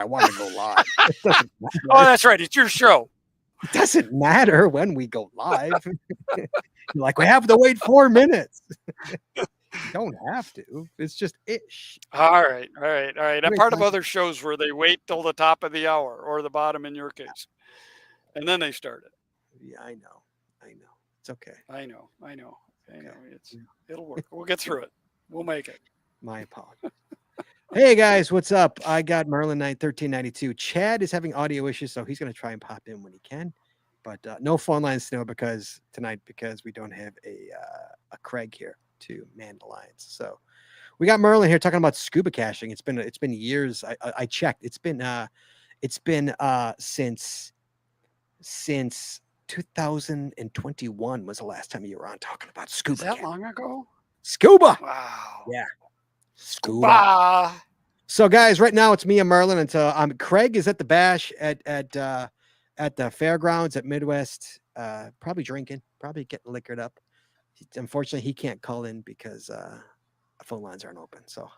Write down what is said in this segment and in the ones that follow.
I want to go live. It doesn't matter. Oh, that's right. It's your show. It doesn't matter when we go live. Like, we have to wait 4 minutes. You don't have to. It's just ish. All right. I'm part of other shows where they wait till the top of the hour or the bottom in your case. And then they start it. Yeah, I know. It's okay. I know. It'll work. We'll get through it. We'll make it. My apologies. Hey guys, what's up? I got Merlin1392. Chad is having audio issues, so he's going to try and pop in when he can. But no phone lines because we don't have a Craig here to man the lines. So we got Merlin here talking about scuba caching. It's been years. I checked. It's been since 2021 was the last time you were on talking about scuba. Is that long ago? Scuba. Wow. Yeah. Scuba. So guys, right now it's me and Merlin until Craig is at the bash at the fairgrounds at Midwest, probably drinking, probably getting liquored up. Unfortunately, he can't call in because phone lines aren't open. So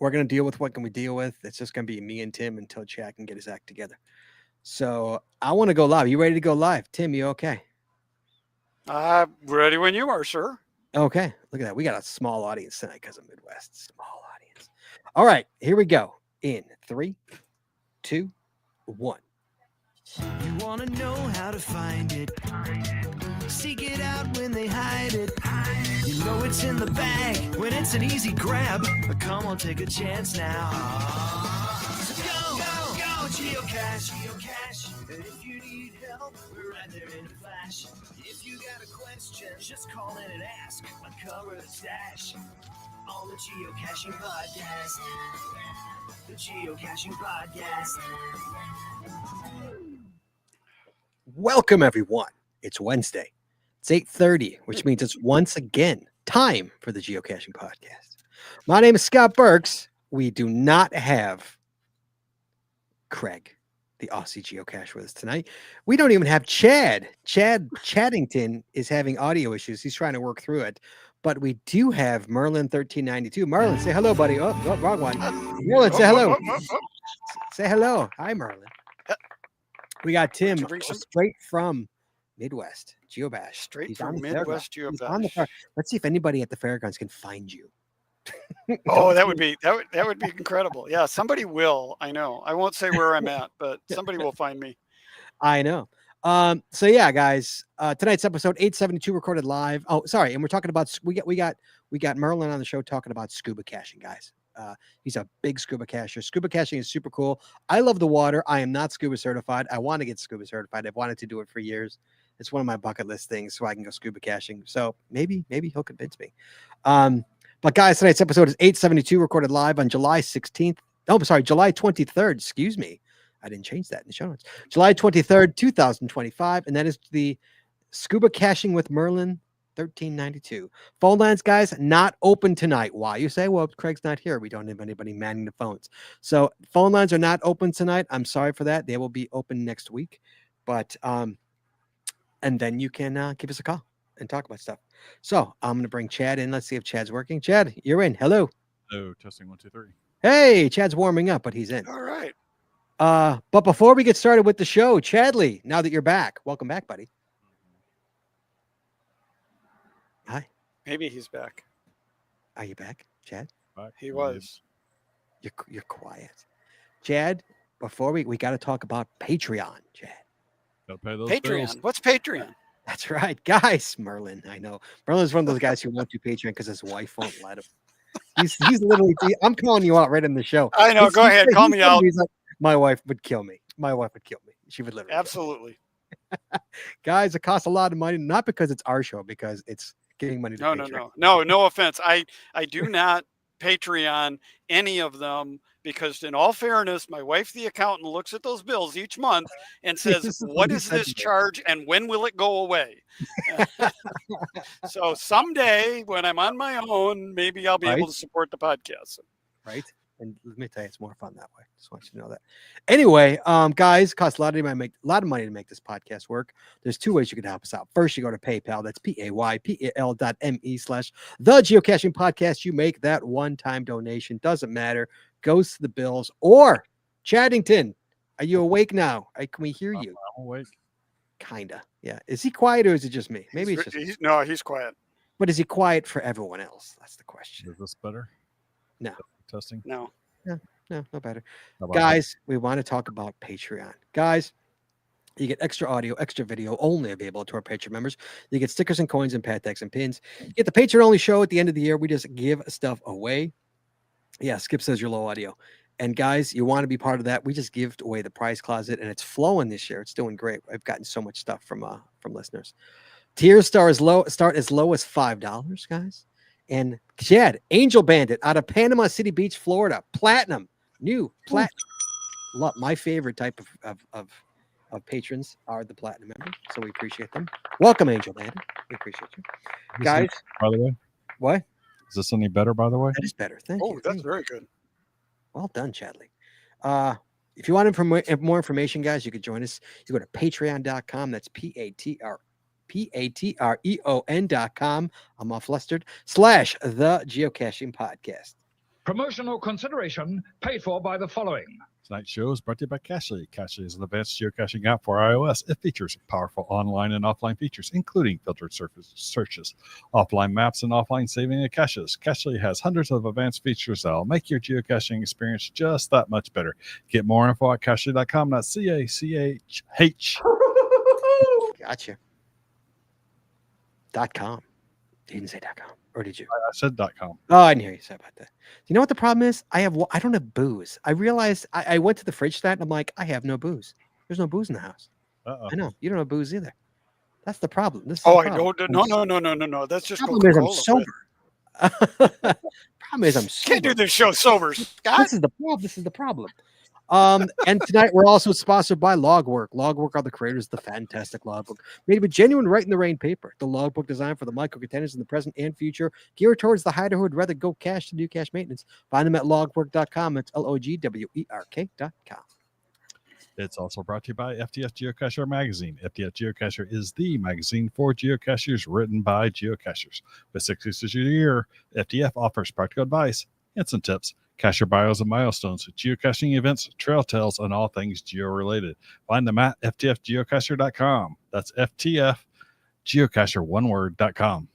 we're gonna deal with what can we deal with. It's just gonna be me and Tim until Chad can get his act together. So I want to go live. You ready to go live? Tim, you okay? Ready when you are, sir. Okay. Look at that. We got a small audience tonight because of Midwest. Small audience. All right. Here we go. In 3, 2, 1. You want to know how to find it. Seek it out when they hide it. You know it's in the bag when it's an easy grab. But come on, take a chance now. So go, geocache. And if you need help, we're right there in a flash. If you got a question, just call in and ask. Uncover the stash on the Geocaching Podcast. The Geocaching Podcast. Welcome, everyone. It's Wednesday. It's 8:30, which means it's once again time for the Geocaching Podcast. My name is Scott Burks. We do not have Craig, the Aussie geocache, with us tonight. We don't even have Chad. Chad Chaddington is having audio issues. He's trying to work through it. But we do have Merlin1392. Merlin, say hello, buddy. Oh, wrong one. Merlin, say hello. Say hello. Hi, Merlin. We got Tim straight from Midwest Geobash. Straight from Midwest Geobash. Let's see if anybody at the fairgrounds can find you. Oh, that would be incredible. Yeah, somebody will. I know. I won't say where I'm at, but somebody will find me. I know. So yeah, guys, tonight's episode 872 recorded live. Oh, sorry. And we're talking about, we got Merlin on the show talking about scuba caching, guys. He's a big scuba cacher. Scuba caching is super cool. I love the water. I am not scuba certified. I want to get scuba certified. I've wanted to do it for years. It's one of my bucket list things so I can go scuba caching. So maybe he'll convince me. But guys, tonight's episode is 872 recorded live on July 16th. Oh, sorry, July 23rd. Excuse me. I didn't change that in the show notes. July 23rd, 2025. And that is the Scuba Caching with Merlin 1392. Phone lines, guys, not open tonight. Why? You say, well, Craig's not here. We don't have anybody manning the phones. So phone lines are not open tonight. I'm sorry for that. They will be open next week. But, and then you can give us a call and talk about stuff. So I'm going to bring Chad in. Let's see if Chad's working. Chad, you're in. Hello. Hello. Testing 1, 2, 3. Hey, Chad's warming up, but he's in. All right. But before we get started with the show, Chadley, now that you're back, welcome back, buddy. Hi. Maybe he's back. Are you back, Chad? Back. He was. You're quiet. Chad, before we got to talk about Patreon, Chad. Gotta pay those Patreon. bills. What's Patreon? That's right, guys. Merlin, I know. Merlin's one of those guys who won't do Patreon because his wife won't let him. He's literally, I'm calling you out right in the show. I know. Go ahead. Call me out. He's like, my wife would kill me. She would literally. Absolutely. Guys, it costs a lot of money, not because it's our show, because it's giving money to Patreon. No offense. I do not Patreon any of them because, in all fairness, my wife, the accountant, looks at those bills each month and says, what is this charge and when will it go away? So someday when I'm on my own, maybe I'll be able to support the podcast. Right. And let me tell you, it's more fun that way. Just want you to know that. Anyway, guys, costs a lot of money to make this podcast work. There's two ways you can help us out. First, you go to PayPal. That's PayPal.me/the geocaching podcast. You make that one-time donation. Doesn't matter. Goes to the bills. Or Chaddington, are you awake now? Can we hear you? I'm awake. Kinda. Yeah. Is he quiet or is it just me? Maybe it's just he's quiet. But is he quiet for everyone else? That's the question. Is this better? No. Testing. No. No better. How about Guys, we want to talk about Patreon. Guys, you get extra audio, extra video only available to our Patreon members. You get stickers and coins and pat tags and pins. You get the Patreon only show at the end of the year. We just give stuff away. Yeah, Skip says you're low audio. And guys, you want to be part of that. We just give away the prize closet and it's flowing this year. It's doing great. I've gotten so much stuff from listeners. Tier start as low as $5, guys. And Chad, Angel Bandit out of Panama City Beach, Florida, platinum, new platinum. Love my favorite type of patrons are the platinum members, so we appreciate them. Welcome, Angel Bandit. We appreciate you, guys. By the way, what is this any better? By the way, that is better. Thank you. Oh, that's very good. Well done, Chadley. If you want more information, guys, you can join us. You go to patreon.com. That's patreon.com. I'm all flustered. / the geocaching podcast. Promotional consideration paid for by the following. tonight's show is brought to you by Cachly. Cachly is an advanced geocaching app for iOS. It features powerful online and offline features, including filtered searches, offline maps, and offline saving of caches. Cachly has hundreds of advanced features that will make your geocaching experience just that much better. Get more info at cachly.com. That's CACHH. Gotcha. .com. You didn't say .com, or did you? I said .com. Oh, I didn't hear you say about that. You know what the problem is? I don't have booze. I realized I went to the fridge tonight and I'm like, I have no booze. There's no booze in the house. Uh-oh. I know you don't have booze either. That's the problem. This is Oh, the I problem. no. That's just Problem is I'm Coca-Cola. sober. Problem is I'm sober. Can't do this show sober, Scott. This is the problem. This is the problem. And tonight we're also sponsored by Logwork. Logwork are the creators of the fantastic logbook made with genuine Right in the Rain paper. The logbook designed for the micro containers in the present and future, geared towards the hider who would rather go cash to do cash maintenance. Find them at logwork.com. It's logwerk.com. It's also brought to you by FTS Geocacher Magazine. FTS Geocacher is the magazine for geocachers written by geocachers. With 6 issues a year, FTF offers practical advice, hints and tips, cacher bios and milestones, geocaching events, trail tales, and all things geo-related. Find them at ftfgeocacher.com. That's ftfgeocacher.com.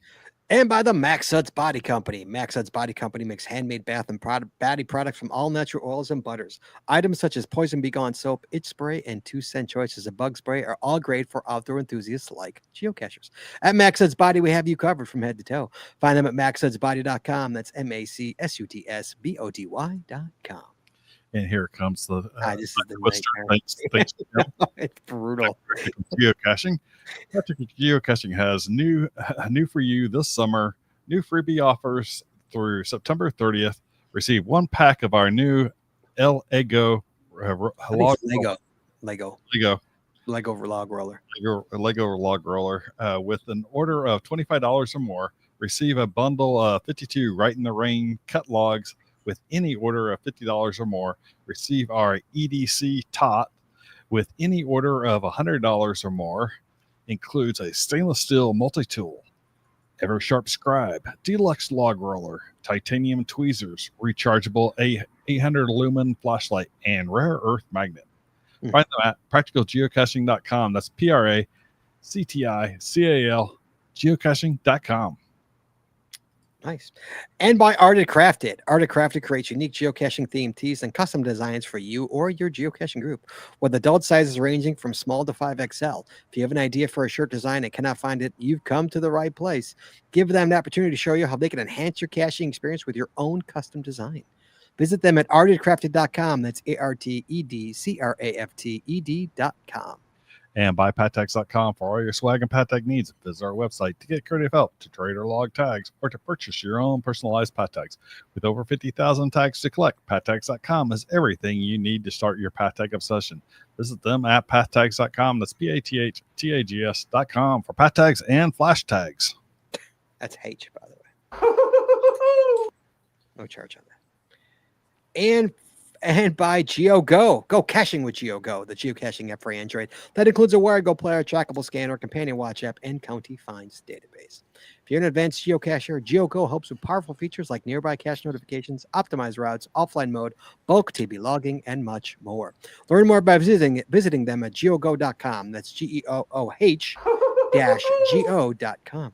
And by the Max Suds Body Company. Max Suds Body Company makes handmade bath and body products from all natural oils and butters. Items such as Poison Be Gone soap, itch spray, and 2-cent choices of bug spray are all great for outdoor enthusiasts like geocachers. At Max Suds Body, we have you covered from head to toe. Find them at maxsudsbody.com. That's MACSUTSBODY.com. And here comes the this is the nightmare. Thanks, it's brutal. Geocaching. Practical Geocaching has new for you this summer. New freebie offers through September 30th. Receive 1 pack of our new Lego log roller with an order of $25 or more. Receive a bundle of 52 Right in the Rain cut logs with any order of $50 or more. Receive our EDC tot with any order of $100 or more. Includes a stainless steel multi-tool, Ever Sharp Scribe, Deluxe Log Roller, Titanium Tweezers, Rechargeable 800 lumen flashlight, and Rare Earth Magnet. Find them at practicalgeocaching.com. That's PRACTICAL geocaching.com. Nice. And by Arted Crafted. Arted Crafted creates unique geocaching themed tees and custom designs for you or your geocaching group, with adult sizes ranging from small to 5XL. If you have an idea for a shirt design and cannot find it, you've come to the right place. Give them the opportunity to show you how they can enhance your caching experience with your own custom design. Visit them at artedcrafted.com. That's ARTEDCRAFTED.com. And buy pattags.com for all your swag and pattag needs. Visit our website to get creative help, to trade or log tags, or to purchase your own personalized pattags. With over 50,000 tags to collect, pattags.com is everything you need to start your pattag obsession. Visit them at pattags.com. That's PATHTAGS.com for pattags and flash tags. That's H, by the way. No charge on that. and by GeoGo. Go caching with GeoGo, the geocaching app for Android. That includes a Wired Go player, trackable scanner, companion watch app, and county finds database. If you're an advanced geocacher, GeoGo helps with powerful features like nearby cache notifications, optimized routes, offline mode, bulk TB logging, and much more. Learn more by visiting them at geogo.com. That's GEOOH-GO.com.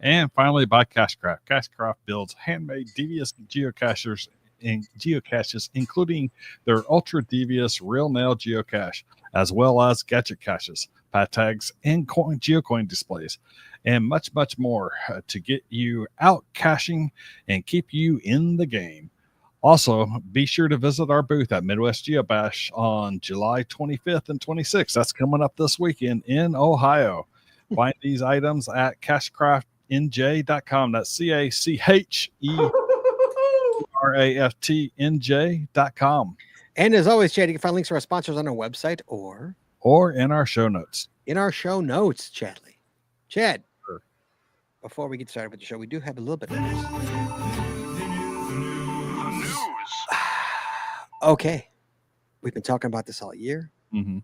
And finally, by Cashcraft. Cashcraft builds handmade devious geocachers and geocaches, including their ultra devious real nail geocache, as well as gadget caches, pad tags, and geocoin displays, and much, much more to get you out caching and keep you in the game. Also, be sure to visit our booth at Midwest Geobash on July 25th and 26th. That's coming up this weekend in Ohio. Find these items at cashcraftnj.com. That's CACHERAFTNJ.com. And as always, Chad, you can find links to our sponsors on our website or in our show notes. Chadley. Chad, Sure. Before we get started with the show, we do have a little bit of news. Okay. We've been talking about this all year. Mm-hmm.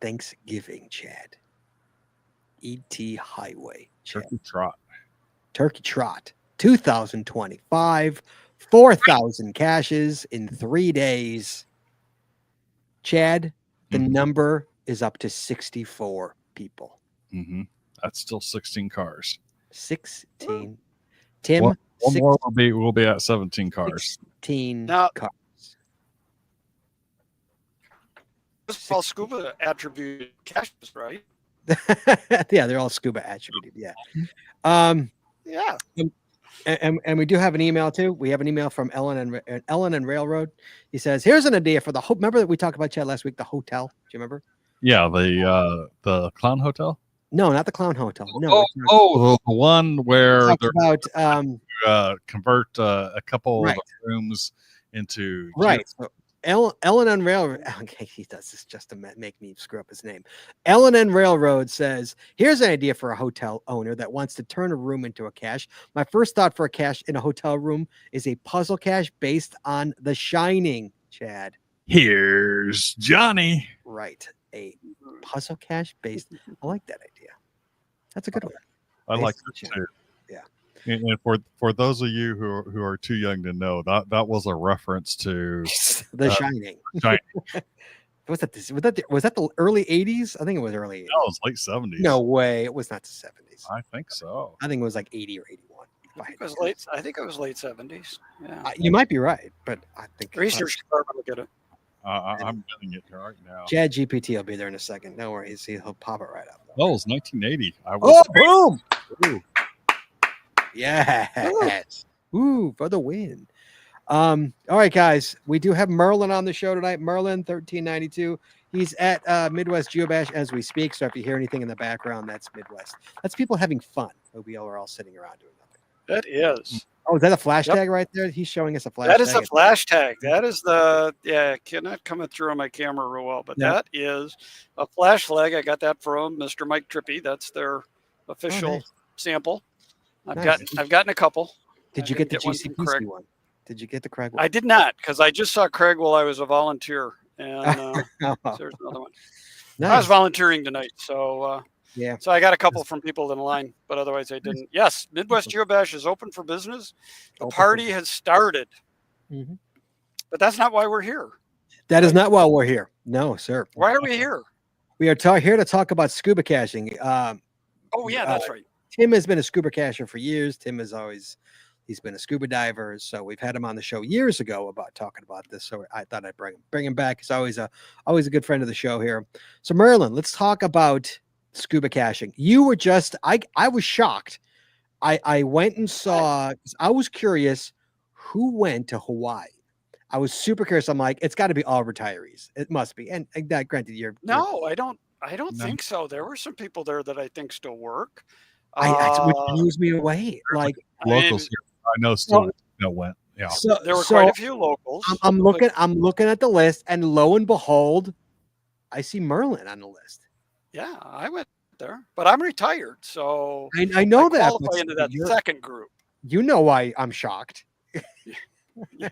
Thanksgiving, Chad. ET Highway, Chad. Turkey Trot. 2025. 4,000 caches in 3 days. Chad, the number is up to 64 people. Mm-hmm. That's still 16 cars. 16. Tim, one more will be at 17 cars. 16 Now, cars. This is all SCUBA attributed caches, right? Yeah, they're all SCUBA attributed. Yeah. Yeah. And we do have an email too. We have an email from Ellen and Railroad. He says, "Here's an idea for the remember that we talked about Chad last week, the hotel. Do you remember? Yeah, the Clown Hotel. No, not the Clown Hotel. No. The one where they're about convert a couple right. of rooms into right. So Ellen and Railroad. Okay, he does this just to make me screw up his name. Ellen and Railroad says, "Here's an idea for a hotel owner that wants to turn a room into a cache. My first thought for a cache in a hotel room is a puzzle cache based on The Shining." Chad. Here's Johnny. Right, a puzzle cache based. I like that idea. That's a good one. I like that too. Yeah. And for those of you who are too young to know, that was a reference to The Shining. Shining. Was that the early 80s? I think it was early 80s. No, it was late 70s. No way. It was not the 70s. I think so. I think it was like 80 or 81. I think it was late 70s. Yeah. You might be right, but I think Research department will get it. I'm getting it right now. Chat GPT will be there in a second. No worries. He'll pop it right up. Oh, it was 1980. Boom! Ooh. Yes. Ooh, for the win. All right, guys. We do have Merlin on the show tonight. Merlin1392. He's at Midwest Geobash as we speak. So if you hear anything in the background, that's Midwest. That's people having fun. We are all sitting around doing nothing. That is. Oh, is that a flash tag right there? He's showing us a flash tag. That is a flash tag. That is cannot coming through on my camera real well, but that is a flash flag. I got that from Mr. Mike Trippy. That's their official sample. I've gotten a couple. Did you get the GCPC one? Did you get the Craig one? I did not, because I just saw Craig while I was a volunteer, and so there's another one. Nice. I was volunteering tonight, so yeah. So I got a couple from people in line, but otherwise I didn't. Yes, Midwest Geobash is open for business. The party has started, but that's not why we're here. That is not why we're here. No, sir. Why are we here? We are here to talk about scuba caching. Oh yeah, that's right. Tim has been a scuba cacher for years. Tim he's been a scuba diver. So we've had him on the show years ago about talking about this. So I thought I'd bring him back. He's always a good friend of the show here. So Merlin, let's talk about scuba caching. You were just, I was shocked. I went and saw, I was curious who went to Hawaii. I was super curious. I'm like, it's got to be all retirees. It must be. And granted, I don't think so. There were some people there that I think still work. Which blews me away. Like locals here, I know still went. Yeah. So there were quite a few locals. I'm looking at the list, and lo and behold, I see Merlin on the list. Yeah, I went there, but I'm retired, so I know that. Qualify into that second group. You know why I'm shocked. Yeah.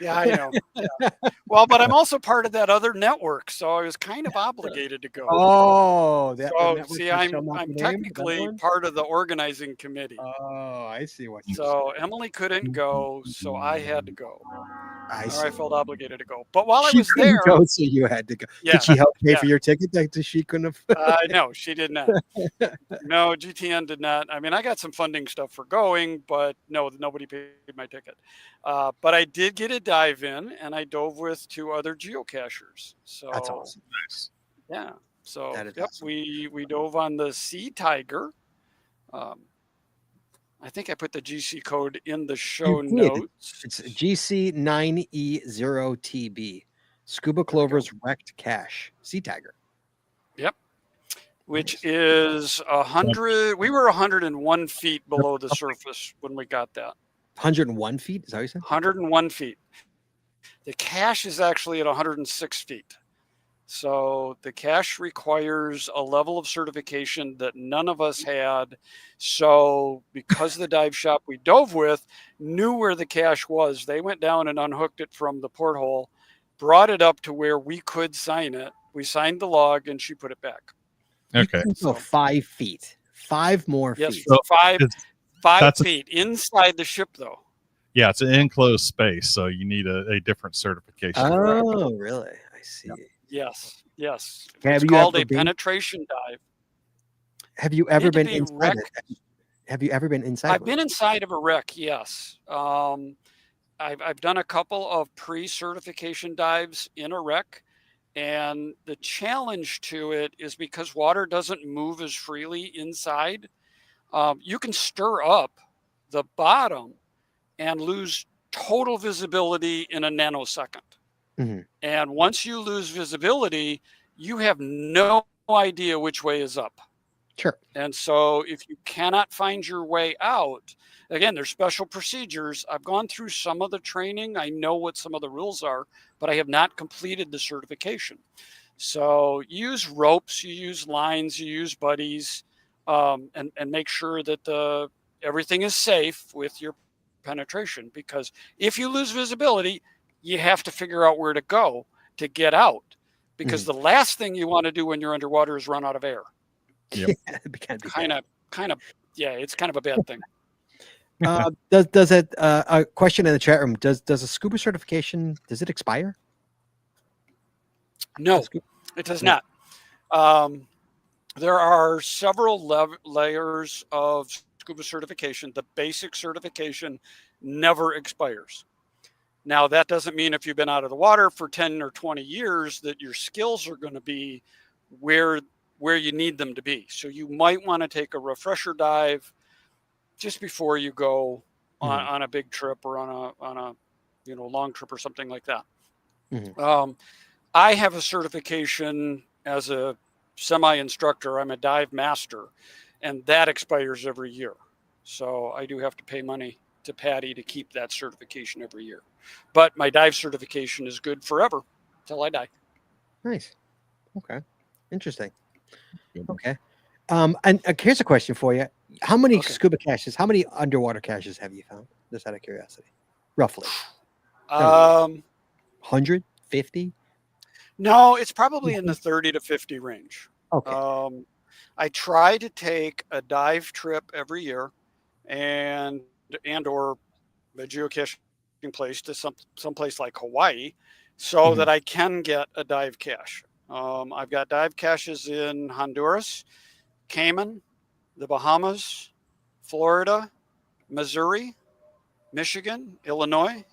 Yeah, I know. Yeah. Well, but I'm also part of that other network, so I was kind of obligated to go. Oh, that the So network see, that shall not I'm be named, that technically one? part of the organizing committee. Oh, I see what you're So saying. Emily couldn't go, so I had to go, I or I see. felt obligated to go. But while I She was couldn't there, go, so you had to go. yeah, Did she help pay yeah, for your ticket? That she couldn't have. no, she did not. No, GTN did not. I mean, I got some funding stuff for going, but no, nobody paid my ticket. But I did get a dive in, and I dove with 2 other geocachers. That's So awesome. Nice. yeah, so That is yep, awesome. we dove on the Sea Tiger. Um, I think I put the GC code in the show You did. notes. It's GC9E0TB. Scuba There we go. Clover's wrecked cache. Sea Tiger. Yep. Which Nice. is 100. We were 101 feet below the surface when we got that. 101 feet? Is that what you said? 101 feet. The cache is actually at 106 feet. So the cache requires a level of certification that none of us had. So because the dive shop we dove with knew where the cache was, they went down and unhooked it from the porthole, brought it up to where we could sign it. We signed the log and she put it back. Okay. So 5 feet. 5 more Yes, feet. So five that's feet inside the ship though. yeah, it's an enclosed space, so you need a different certification. Oh, really? I see. Yes, yes. Have It's you called ever a been- penetration dive. Have you ever Need to been be inside wreck- it? Have you ever been inside? I've been inside of a wreck, yes. I've done a couple of pre-certification dives in a wreck, and the challenge to it is because water doesn't move as freely inside. You can stir up the bottom and lose total visibility in a nanosecond. Mhm. And once you lose visibility, you have no idea which way is up. Sure. And so if you cannot find your way out, again, there's special procedures. I've gone through some of the training. I know what some of the rules are, but I have not completed the certification. So you use ropes, you use lines, you use buddies, and make sure that everything is safe with your penetration. Because if you lose visibility, you have to figure out where to go to get out. Because the last thing you want to do when you're underwater is run out of air. Yep. Kind of, yeah, it's kind of a bad thing. Does it? A question in the chat room. Does a scuba certification, does it expire? No, it does not. There are several layers of scuba certification. The basic certification never expires. Now, that doesn't mean if you've been out of the water for 10 or 20 years that your skills are going to be where you need them to be. So you might want to take a refresher dive just before you go on a big trip or on a long trip or something like that. I have a certification as a semi-instructor. I'm a dive master, and that expires every year. So I do have to pay money to Patty to keep that certification every year. But my dive certification is good forever till I die. Nice. Okay. Interesting. Okay. And here's a question for you. How many scuba caches, how many underwater caches have you found? Just out of curiosity. Roughly. 100? 50? No, it's probably in the 30 to 50 range. Okay. I try to take a dive trip every year and or a geocaching place to some place like Hawaii so that I can get a dive cache. I've got dive caches in Honduras, Cayman, the Bahamas, Florida, Missouri, Michigan, Illinois.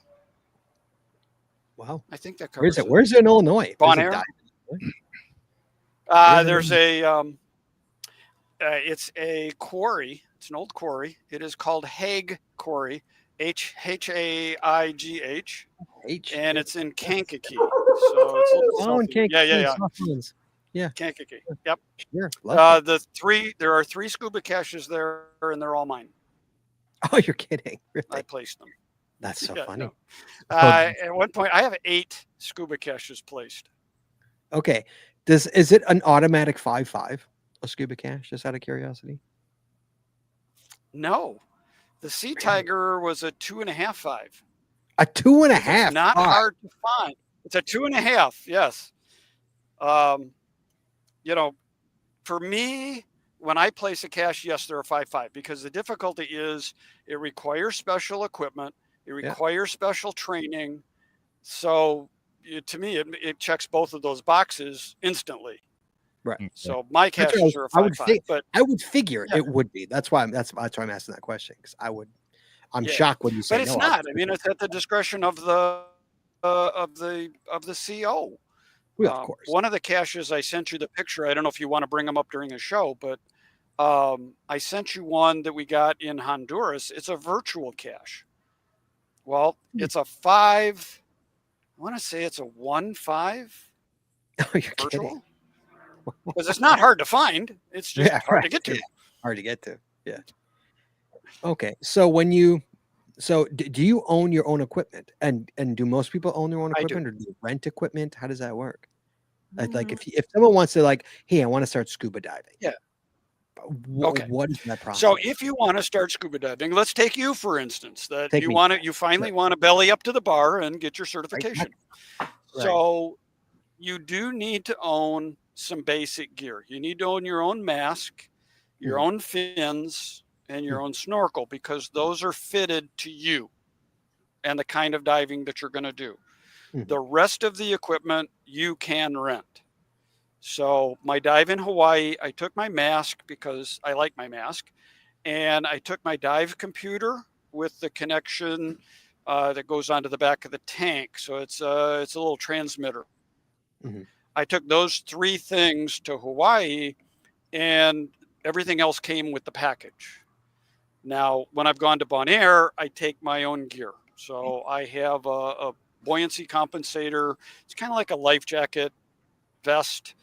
Wow. I think that covers it. Where's it in Illinois? Bonaire. There's it's a quarry. It's an old quarry. It is called Haig Quarry, Haigh, and it's in Kankakee. So it's in Kankakee. Yeah. Kankakee. Yep. Sure. There are 3 scuba caches there, and they're all mine. Oh, you're kidding. Really? I placed them. That's so funny. No. At one point, I have 8 scuba caches placed. Okay. Is it an automatic 5.5, a scuba cache, just out of curiosity? No. The Sea Tiger was a 2.5/5. A 2.5. It's not hard to find. It's a 2.5. Yes. You know, for me, when I place a cache, yes, they're a 5.5 because the difficulty is it requires special equipment. It requires special training. So to me, it checks both of those boxes instantly. Right. So my caches are a 5.5. But I would figure it would be. That's why I'm asking that question, because I'm shocked when you say but it's no. not. I mean, it's at the discretion of the CO. Well, of course. One of the caches I sent you the picture. I don't know if you want to bring them up during a show, but I sent you one that we got in Honduras. It's a virtual cache. Well, it's a 5. I want to say it's a 1.5. Oh, you're virtual. kidding. Because it's not hard to find. It's just hard to get to. Yeah. Hard to get to. Yeah. Okay. So do you own your own equipment? And do most people own their own equipment, or do you rent equipment? How does that work? Like if someone wants to, like, hey, I want to start scuba diving. Yeah. Okay. What is that process? So if you want to start scuba diving, let's take you for instance. That you finally want to belly up to the bar and get your certification. Right. So you do need to own some basic gear. You need to own your own mask, your own fins, and your own snorkel, because those are fitted to you and the kind of diving that you're going to do. The rest of the equipment you can rent. So my dive in Hawaii, I took my mask because I like my mask, and I took my dive computer with the connection that goes onto the back of the tank. So it's a little transmitter. I took those 3 things to Hawaii, and everything else came with the package. Now, when I've gone to Bonaire, I take my own gear. So I have a buoyancy compensator. It's kind of like a life jacket vest.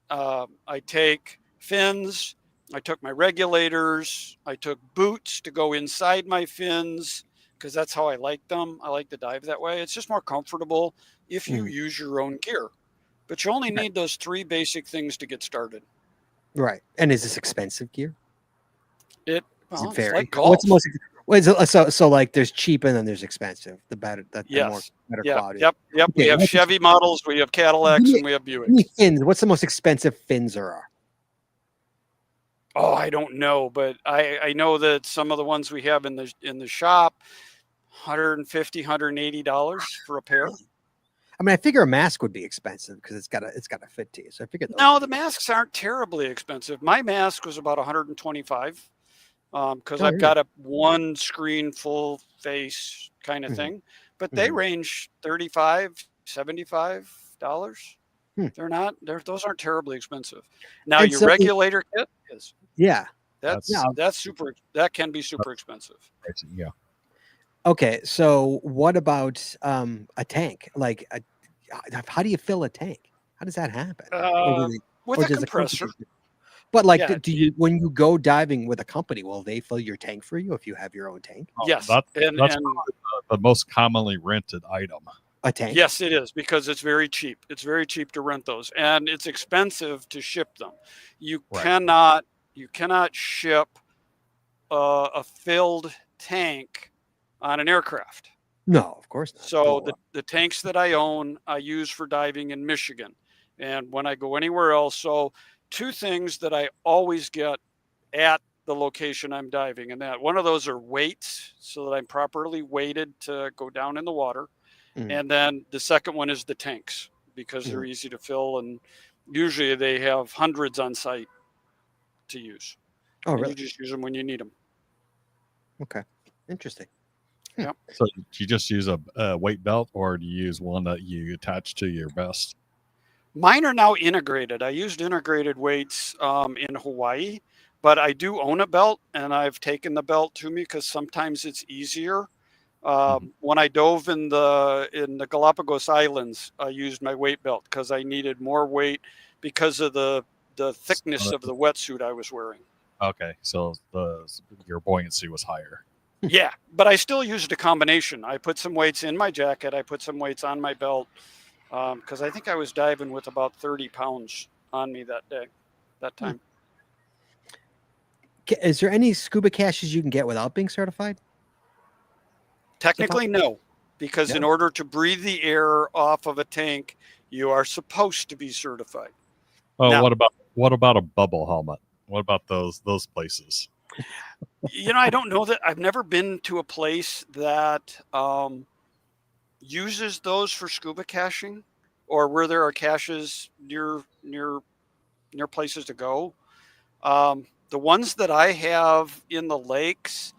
I take fins. I took my regulators. I took boots to go inside my fins because that's how I like them. I like to dive that way. It's just more comfortable if you use your own gear. But you only need those 3 basic things to get started. Right. And is this expensive gear? It's very. like golf. What's the most? So like there's cheap and then there's expensive. The better, the better quality. Yep. Okay, we have Chevy models, we have Cadillacs, and we have Buicks. Fins. What's the most expensive fins there are? Oh, I don't know, but I know that some of the ones we have in the shop, $150, $180 for a pair. I mean, I figure a mask would be expensive because it's got to fit to you. So I figured. No, the masks aren't terribly expensive. My mask was about $125 because I've got a one screen full face kind of thing, but they range $35, $75. Those aren't terribly expensive. Now your regulator kit is. Yeah. That's super. That can be super expensive. Yeah. Okay, so what about a tank? Like, how do you fill a tank? How does that happen? With a compressor. But like, do you, when you go diving with a company, will they fill your tank for you if you have your own tank? Yes, that's the most commonly rented item. A tank? Yes, it is, because it's very cheap. It's very cheap to rent those, and it's expensive to ship them. You cannot ship a filled tank on an aircraft. No, of course not. So the tanks that I own, I use for diving in Michigan, and when I go anywhere else. So 2 things that I always get at the location I'm diving, and that one of those are weights, so that I'm properly weighted to go down in the water. And then the second one is the tanks, because they're easy to fill, and usually they have hundreds on site to use. Oh, really? You just use them when you need them. Okay, interesting. Yeah. So do you just use a weight belt, or do you use one that you attach to your vest? Mine are now integrated. I used integrated weights in Hawaii, but I do own a belt, and I've taken the belt to me because sometimes it's easier. When I dove in the Galapagos Islands, I used my weight belt because I needed more weight because of the thickness of the wetsuit I was wearing. Okay, so your buoyancy was higher. Yeah, but I still used a combination. I put some weights in my jacket. I put some weights on my belt because I think I was diving with about 30 pounds on me that time. Is there any scuba caches you can get without being certified? Technically, no. because Yeah. in order to breathe the air off of a tank, you are supposed to be certified. Oh, Now- what about a bubble helmet? What about those places? I don't know that. I've never been to a place that uses those for scuba caching, or where there are caches near places to go. The ones that I have in the lakes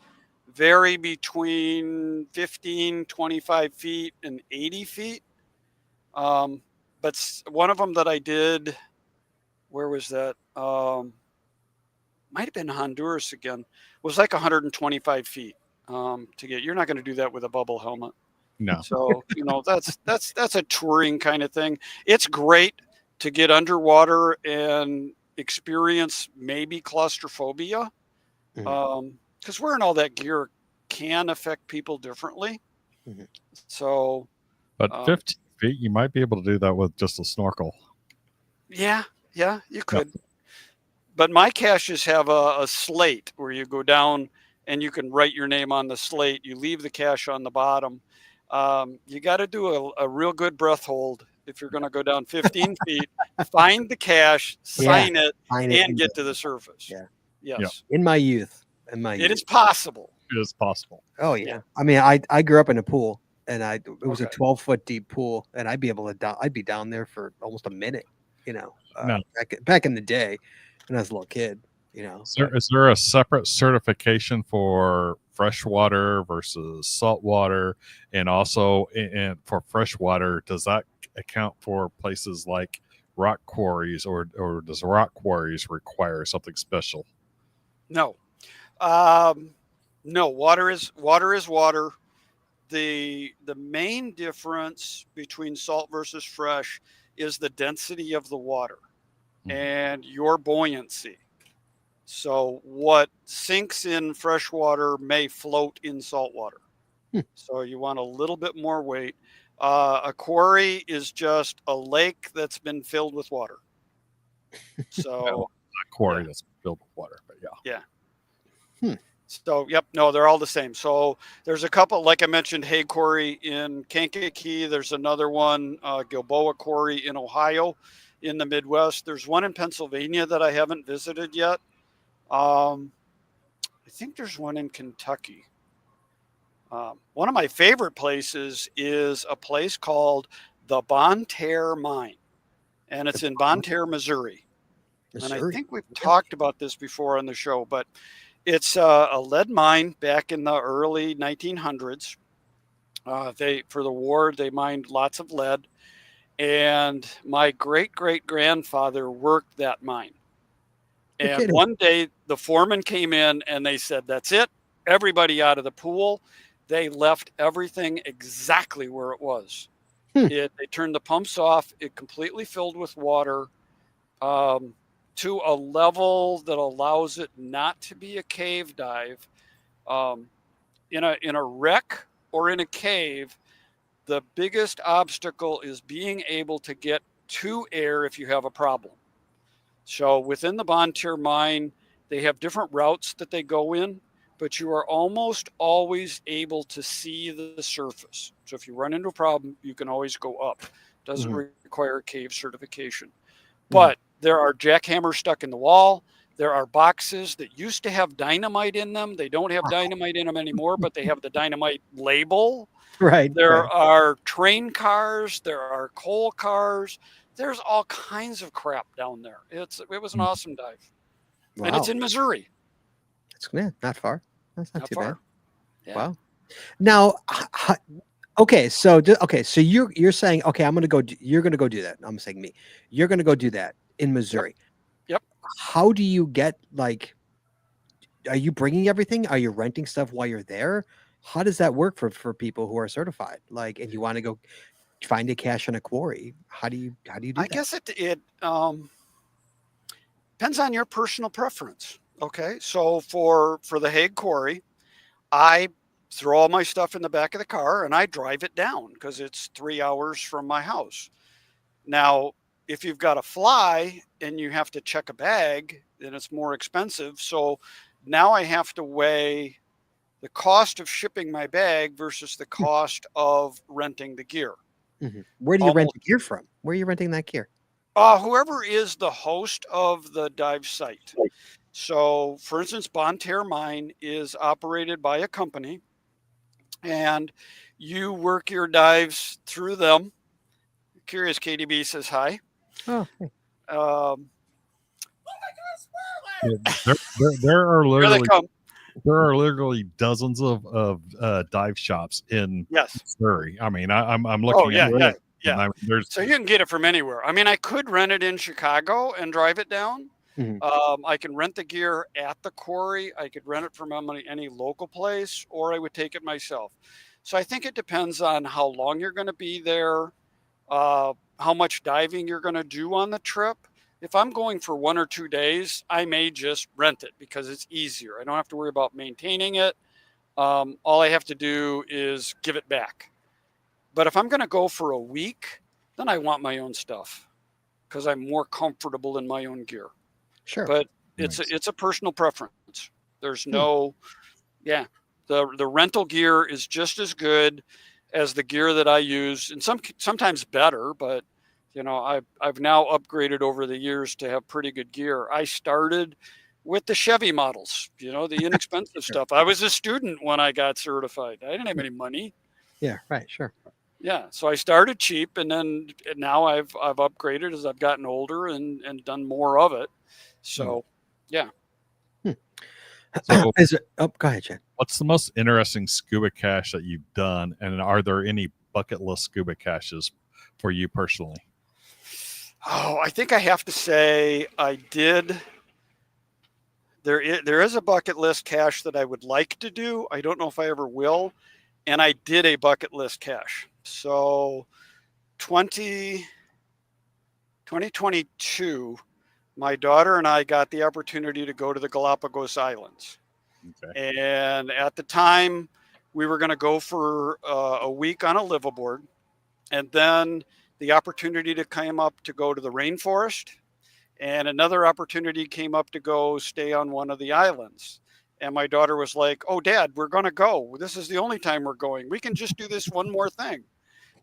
vary between 15, 25 feet and 80 feet. But one of them that I did, where was that? Might have been Honduras again, was like 125 feet to get. You're not going to do that with a bubble helmet. No. So, that's a touring kind of thing. It's great to get underwater and experience maybe claustrophobia. Because wearing all that gear can affect people differently. Mhm. So, But 15 feet, you might be able to do that with just a snorkel. yeah, you could. But my caches have a slate where you go down and you can write your name on the slate. You leave the cache on the bottom. You got to do a real good breath hold if you're going to go down 15 feet, find the cache, sign it, and get to the surface. Yeah. Yes. In my youth. It is possible. It is possible. Oh yeah. Yeah. I mean, I grew up in a pool, and it was a Okay. 12-foot deep pool, and I'd be down there for almost a minute. No. Back in the day, when I was a little kid. Is there a separate certification for freshwater versus saltwater, and also for freshwater? Does that account for places like rock quarries, or does rock quarries require something special? No. No, water is water. The main difference between salt versus fresh is the density of the water and your buoyancy. So what sinks in fresh water may float in salt water. So you want a little bit more weight. A quarry is just a lake that's been filled with water. So A quarry that's filled with water, but yeah. So, yep, no, they're all the same. So there's a couple, like I mentioned, Hay Quarry in Kankakee. There's another one, Gilboa Quarry in Ohio, in the Midwest. There's one in Pennsylvania that I haven't visited yet. I think there's one in Kentucky. One of my favorite places is a place called the Bonne Terre Mine, and it's in Bonne Terre, Missouri. And I think we've talked about this before on the show, but it's a lead mine back in the early 1900s. For the war, they mined lots of lead, and my great-great-grandfather worked that mine. And one day the foreman came in and they said, "That's it, everybody out of the pool." They left everything exactly where it was. They turned the pumps off. It completely filled with water. To a level that allows it not to be a cave dive. In a wreck or in a cave, the biggest obstacle is being able to get to air if you have a problem. So within the Bonne Terre mine, they have different routes that they go in, but you are almost always able to see the surface. So if you run into a problem, you can always go up. Doesn't require cave certification. But there are jackhammers stuck in the wall. There are boxes that used to have dynamite in them. They don't have dynamite in them anymore, but they have the dynamite label. Right. There are train cars. There are coal cars. There's all kinds of crap down there. It was an awesome dive. Wow. And it's in Missouri. It's not far. That's not too far. bad. Yeah. Wow. Now, okay, so you're saying, okay, you're gonna go do that. I'm saying me. You're gonna go do that in Missouri. Yep. How do you get, like, are you bringing everything? Are you renting stuff while you're there? How does that work for people who are certified? Like, and you want to go find a cache in a quarry? How do you do that? I guess it depends on your personal preference. Okay, so for the Hague Quarry, I throw all my stuff in the back of the car and I drive it down because it's 3 hours from my house. Now, if you've got to fly and you have to check a bag, then it's more expensive. So now I have to weigh the cost of shipping my bag versus the cost of renting the gear. Where do you rent the gear from? Where are you renting that gear? Whoever is the host of the dive site. So, for instance, Bonterre Mine is operated by a company, and you work your dives through them. Curious KDB says hi. Oh, There are here they literally come. there are literally dozens of dive shops in Yes. Missouri. I mean, I'm looking yeah, at it. yeah. And there's So you can get it from anywhere. I mean, I could rent it in Chicago and drive it down. I can rent the gear at the quarry. I could rent it from any local place, or I would take it myself. So I think it depends on how long you're going to be there, how much diving you're going to do on the trip. If I'm going for 1 or 2 days, I may just rent it because it's easier. I don't have to worry about maintaining it. All I have to do is give it back. But if I'm going to go for a week, then I want my own stuff because I'm more comfortable in my own gear. sure. But it's a personal preference. There's no, the rental gear is just as good as the gear that I use, and sometimes better. But I've now upgraded over the years to have pretty good gear. I started with the Chevy models, the inexpensive stuff. I was a student when I got certified. I didn't have any money. Yeah, right, sure. Yeah, so I started cheap, and now I've upgraded as I've gotten older and done more of it. So, yeah. So, go ahead, Chad. what's the most interesting scuba cache that you've done, and are there any bucket list scuba caches for you personally? Oh, I think I have to say I did. There is a bucket list cache that I would like to do. I don't know if I ever will. And I did a bucket list cache. So 2022, my daughter and I got the opportunity to go to the Galapagos Islands. Okay. And at the time, we were going to go for a week on a liveaboard. And then the opportunity came up to go to the rainforest. And another opportunity came up to go stay on one of the islands. And my daughter was like, "Oh, Dad, we're going to go. This is the only time we're going. We can just do this one more thing."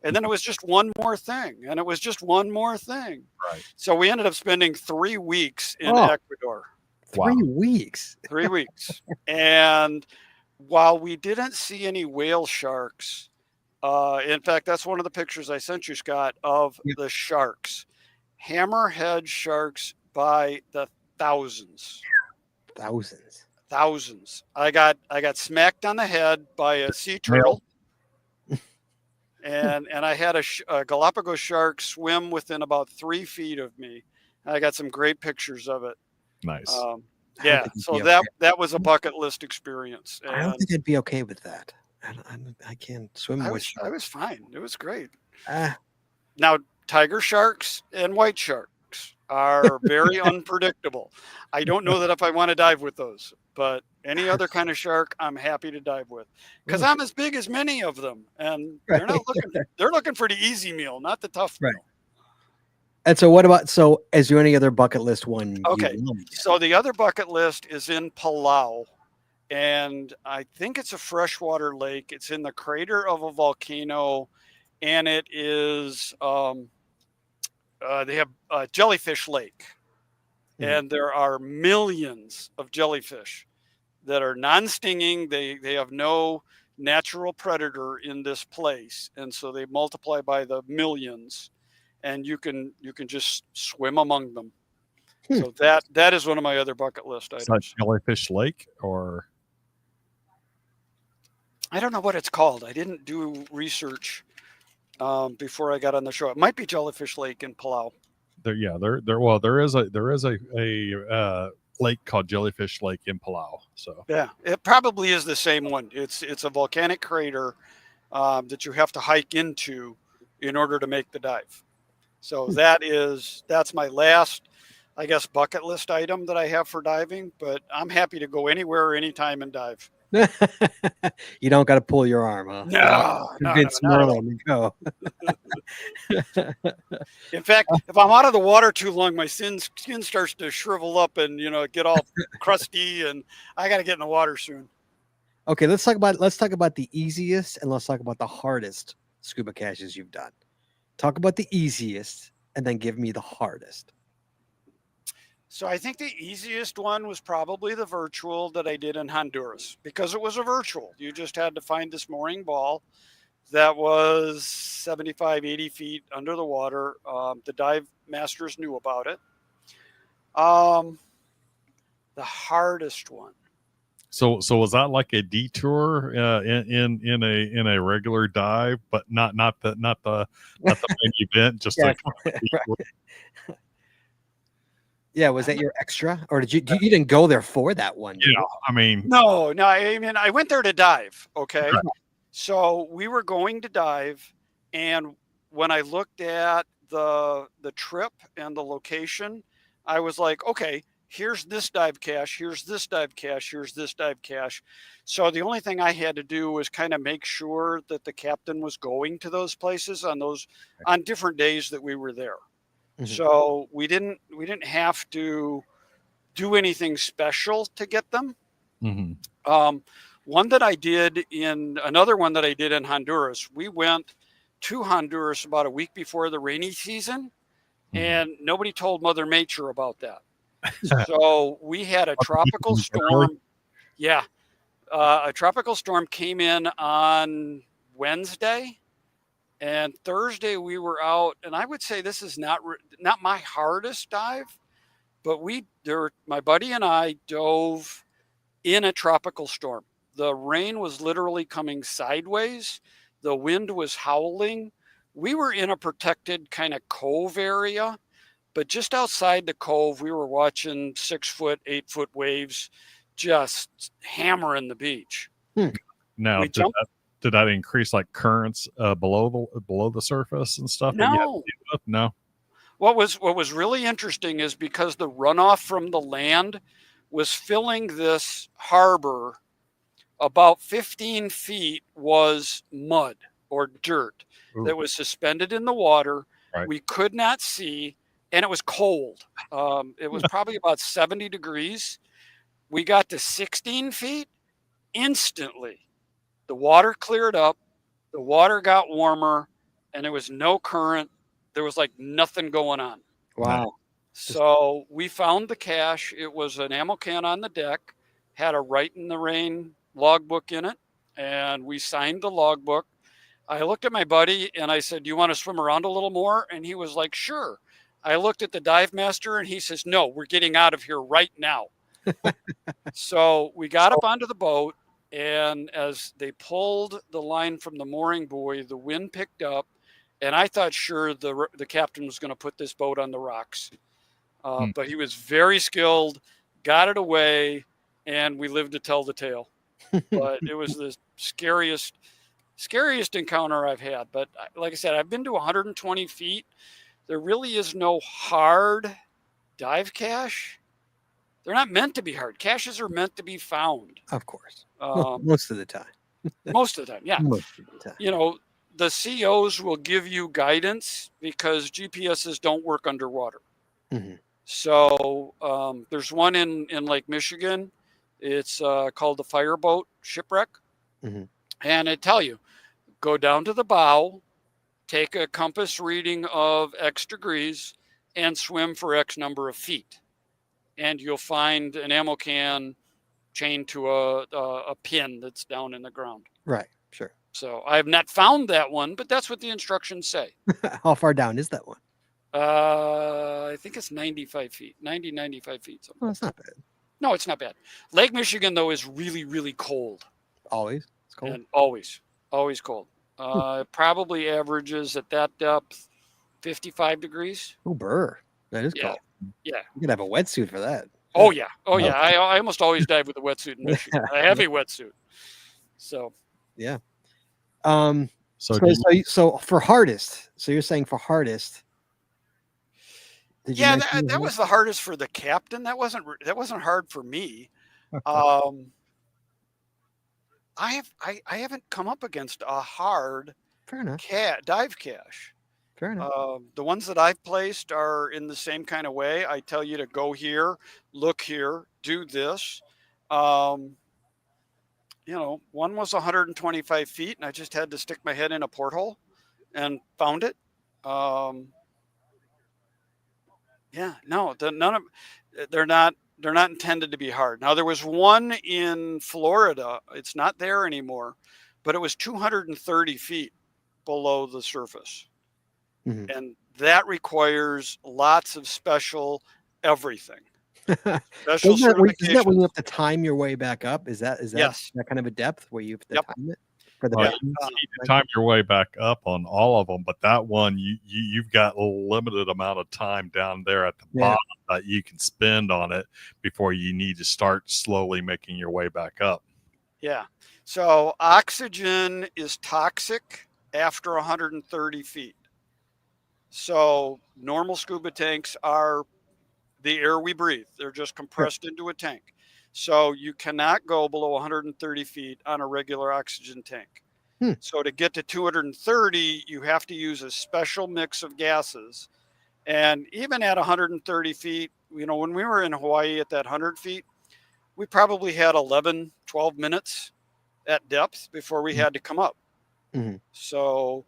And then it was just one more thing. And it was just one more thing. Right. So we ended up spending 3 weeks in Ecuador. 3 weeks? 3 weeks. And while we didn't see any whale sharks, in fact, that's one of the pictures I sent you, Scott, of the sharks. Hammerhead sharks by the thousands. Thousands. I got smacked on the head by a sea turtle, and I had a Galapagos shark swim within about 3 feet of me. I got some great pictures of it. Nice. So that was a bucket list experience. I don't think I'd be okay with that. I can't swim with sharks. I was fine. It was great. Ah. Now, tiger sharks and white sharks are very unpredictable. I don't know that if I want to dive with those, but any other kind of shark, I'm happy to dive with because I'm as big as many of them, and they're not looking. They're looking for the easy meal, not the tough meal. And so, what about? So, is there any other bucket list one? Okay, so the other bucket list is in Palau, and I think it's a freshwater lake. It's in the crater of a volcano, and it is. They have a jellyfish lake, and there are millions of jellyfish that are non-stinging. They have no natural predator in this place, and so they multiply by the millions, and you can just swim among them. So that is one of my other bucket list items. Is that Jellyfish Lake, or I don't know what it's called. I didn't do research before I got on the show. It might be Jellyfish Lake in Palau. There is a lake called Jellyfish Lake in Palau. So yeah, it probably is the same one. It's a volcanic crater that you have to hike into in order to make the dive. So that's my last, I guess, bucket list item that I have for diving. But I'm happy to go anywhere, anytime, and dive. You don't got to pull your arm, huh? No, Convince Merlin to go. In fact, if I'm out of the water too long, my skin starts to shrivel up and get all crusty, and I got to get in the water soon. Okay, let's talk about the easiest and let's talk about the hardest scuba caches you've done. Talk about the easiest and then give me the hardest. So I think the easiest one was probably the virtual that I did in Honduras because it was a virtual. You just had to find this mooring ball that was 75, 80 feet under the water. The dive masters knew about it. The hardest one. So was that like a detour in a regular dive, but not the main event, just Yeah, a detour? Yeah, was that your extra, or you didn't go there for that one? Yeah, I mean, No. I mean, I went there to dive. Okay, right. so we were going to dive, and when I looked at the trip and the location, I was like, okay, here's this dive cache, here's this dive cache, here's this dive cache. So the only thing I had to do was kind of make sure that the captain was going to those places on different days that we were there. Mhm. So we didn't have to do anything special to get them. Mhm. Another one that I did in Honduras, we went to Honduras about a week before the rainy season, and nobody told Mother Nature about that. So we had a tropical storm. Yeah. A tropical storm came in on Wednesday, and Thursday we were out, and I would say this is not my hardest dive, but my buddy and I dove in a tropical storm. The rain was literally coming sideways. The wind was howling. We were in a protected kind of cove area, but just outside the cove, we were watching 6 foot, 8 foot waves just hammering the beach. Now, We did that increase like currents below the surface and stuff? That you had to No. deal with? No. What was really interesting is because the runoff from the land was filling this harbor, about 15 feet was mud or dirt that was suspended in the water. Right. We could not see, and it was cold. It was probably about 70 degrees. We got to 16 feet. Instantly, the water cleared up, the water got warmer, and there was no current. There was like nothing going on. Wow. So we found the cache. It was an ammo can on the deck, had a Right in the Rain logbook in it, and we signed the logbook. I looked at my buddy and I said, "Do you want to swim around a little more?" And he was like, "Sure." I looked at the dive master and he says, "No, we're getting out of here right now." So we got up onto the boat, and as they pulled the line from the mooring buoy, the wind picked up, and I thought sure the captain was going to put this boat on the rocks. But he was very skilled, got it away, and we lived to tell the tale. But it was the scariest encounter I've had. But like I said, I've been to 120 feet. There really is no hard dive cache. They're not meant to be hard. Caches are meant to be found. Of course. Most of the time. Most of the time, yeah. Most of the time. You know, the COs will give you guidance because GPSs don't work underwater. Mhm. So there's one in Lake Michigan. It's called the Fireboat Shipwreck. Mhm. And it tell you, go down to the bow, take a compass reading of X degrees, and swim for X number of feet. And you'll find an ammo can chained to a pin that's down in the ground. Right. Sure. So I have not found that one, but that's what the instructions say. How far down is that one? I think it's 95 feet, 95 feet. Oh, it's not bad. No, it's not bad. Lake Michigan, though, is really, really cold. Always. It's cold. And always cold. It probably averages at that depth 55 degrees. Oh, burr. That is cold. Yeah. You could have a wetsuit for that. Oh, yeah. I almost always dive with a wetsuit in Michigan, a heavy wetsuit. So. Yeah. So So for hardest, so you're saying for hardest. Yeah, that was the hardest for the captain. That wasn't hard for me. I haven't come up against a hard Fair enough. dive cache. Fair enough. The ones that I've placed are in the same kind of way. I tell you to go here, look here, do this. one was 125 feet, and I just had to stick my head in a porthole and found it. Yeah, no, they're not intended to be hard. Now there was one in Florida. It's not there anymore, but it was 230 feet below the surface, and that requires lots of special everything. Special Isn't that when certifications. you have to time your way back up? Is that Yes. that kind of a depth where you have to Yep. time it for the Well, buttons? you need to time your way back up on all of them, but that one you've got a limited amount of time down there at the bottom that you can spend on it before you need to start slowly making your way back up. Yeah. So oxygen is toxic after 130 feet. So normal scuba tanks are the air we breathe. They're just compressed into a tank. So you cannot go below 130 feet on a regular oxygen tank. So to get to 230, you have to use a special mix of gases. And even at 130 feet, when we were in Hawaii at that 100 feet, we probably had 11, 12 minutes at depth before we had to come up. So,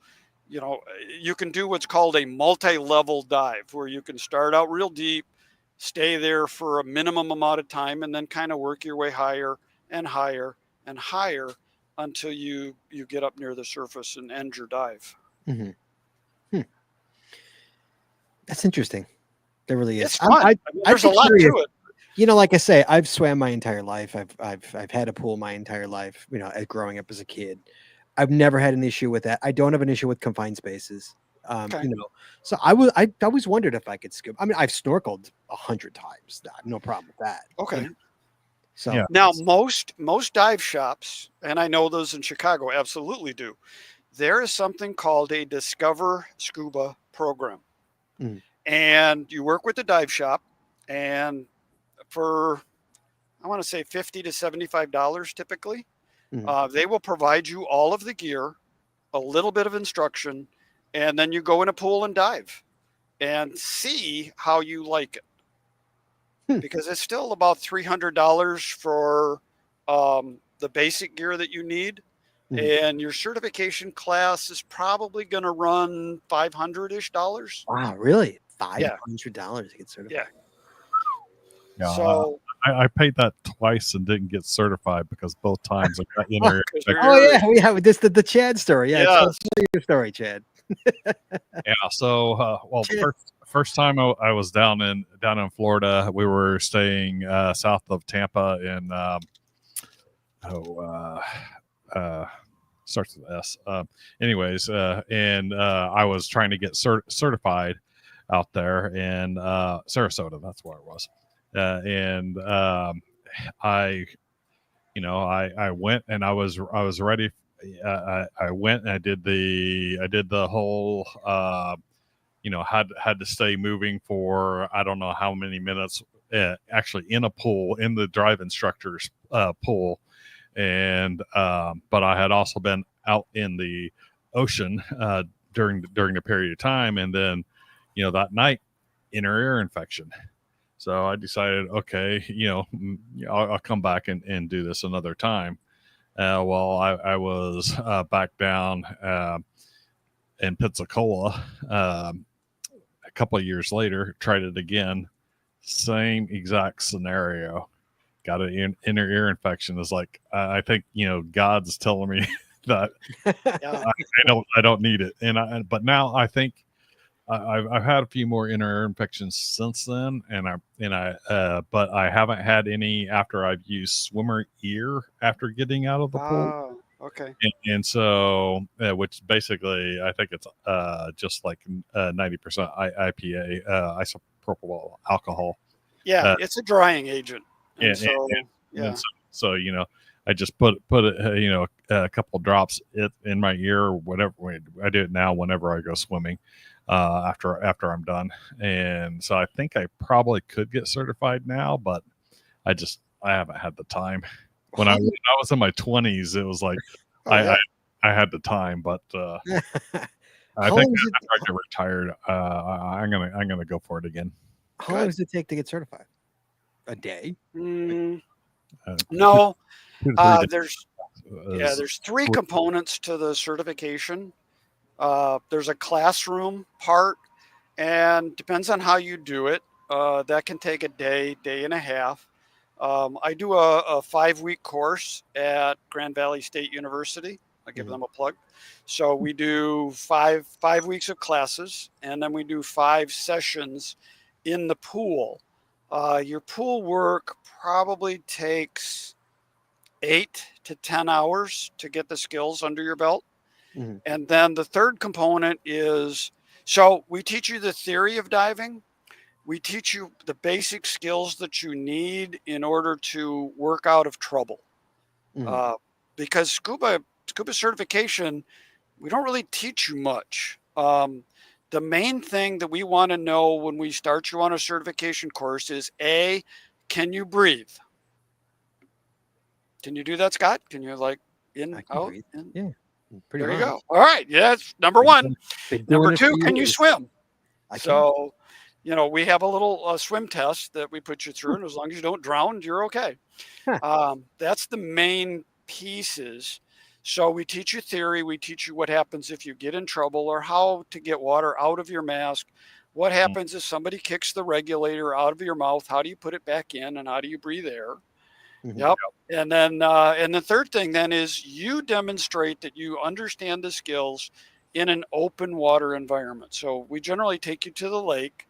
you can do what's called a multi-level dive, where you can start out real deep, stay there for a minimum amount of time, and then kind of work your way higher and higher and higher until you get up near the surface and end your dive. That's interesting. There really is. It's fun. There's a lot to it. Like I say, I've swam my entire life. I've had a pool my entire life. Growing up as a kid, I've never had an issue with that. I don't have an issue with confined spaces. So I always wondered if I could scuba. I mean, I've snorkeled 100 times. I have no problem with that. Okay. So now most dive shops, and I know those in Chicago absolutely do, there is something called a Discover Scuba program. And you work with the dive shop, and for, I want to say $50 to $75 typically, they will provide you all of the gear, a little bit of instruction, and then you go in a pool and dive and see how you like it. Because it's still about $300 for the basic gear that you need. And your certification class is probably going to run $500-ish. Wow, really? $500 to get certified? Yeah. So I paid that twice and didn't get certified because both times I got in there. This the Chad story. Tell your story, Chad. So first time I was down in Florida, we were staying south of Tampa in starts with S. And I was trying to get certified out there in Sarasota. That's where it was. I went and I was ready. I went and I did the whole, had to stay moving for, I don't know how many minutes, actually in a pool, in the dive instructor's pool. And, but I had also been out in the ocean, during the period of time. And then, that night, inner ear infection. So I decided, okay, I'll come back and do this another time. I was back down in Pensacola a couple of years later, tried it again, same exact scenario. Got an inner ear infection. It's like, I think, God's telling me that I don't need it. But now I think I've had a few more inner ear infections since then, but I haven't had any after I've used swimmer ear after getting out of the pool. Okay. And so, which basically I think it's just like 90% IPA, isopropyl alcohol. Yeah, it's a drying agent. And so I just put it, a couple drops in my ear or whatever. I do it now whenever I go swimming. After I'm done. And so I think I probably could get certified now, but I haven't had the time. When I was in my 20s, it was like, I had the time, but I think after I get retired, I'm going to go for it again. How long does it take to get certified? A day? No, Yeah, there's 3 components to the certification. There's a classroom part, and depends on how you do it. That can take a day, day and a half. I do a 5-week course at Grand Valley State University. I give them a plug. So we do five weeks of classes, and then we do 5 sessions in the pool. Your pool work probably takes 8 to 10 hours to get the skills under your belt. And then the third component is, so we teach you the theory of diving. We teach you the basic skills that you need in order to work out of trouble. Because scuba certification, we don't really teach you much. The main thing that we want to know when we start you on a certification course is, A, can you breathe? Can you do that, Scott? Can you in, out? In? Yeah. There you go. All right. Yeah, that's number 1. Number 2, can you swim? So, we have a little swim test that we put you through, and as long as you don't drown, you're okay. That's the main pieces. So we teach you theory. We teach you what happens if you get in trouble, or how to get water out of your mask. What happens if somebody kicks the regulator out of your mouth? How do you put it back in, and how do you breathe air? Yep. And then the third thing then is you demonstrate that you understand the skills in an open water environment. So we generally take you to the lake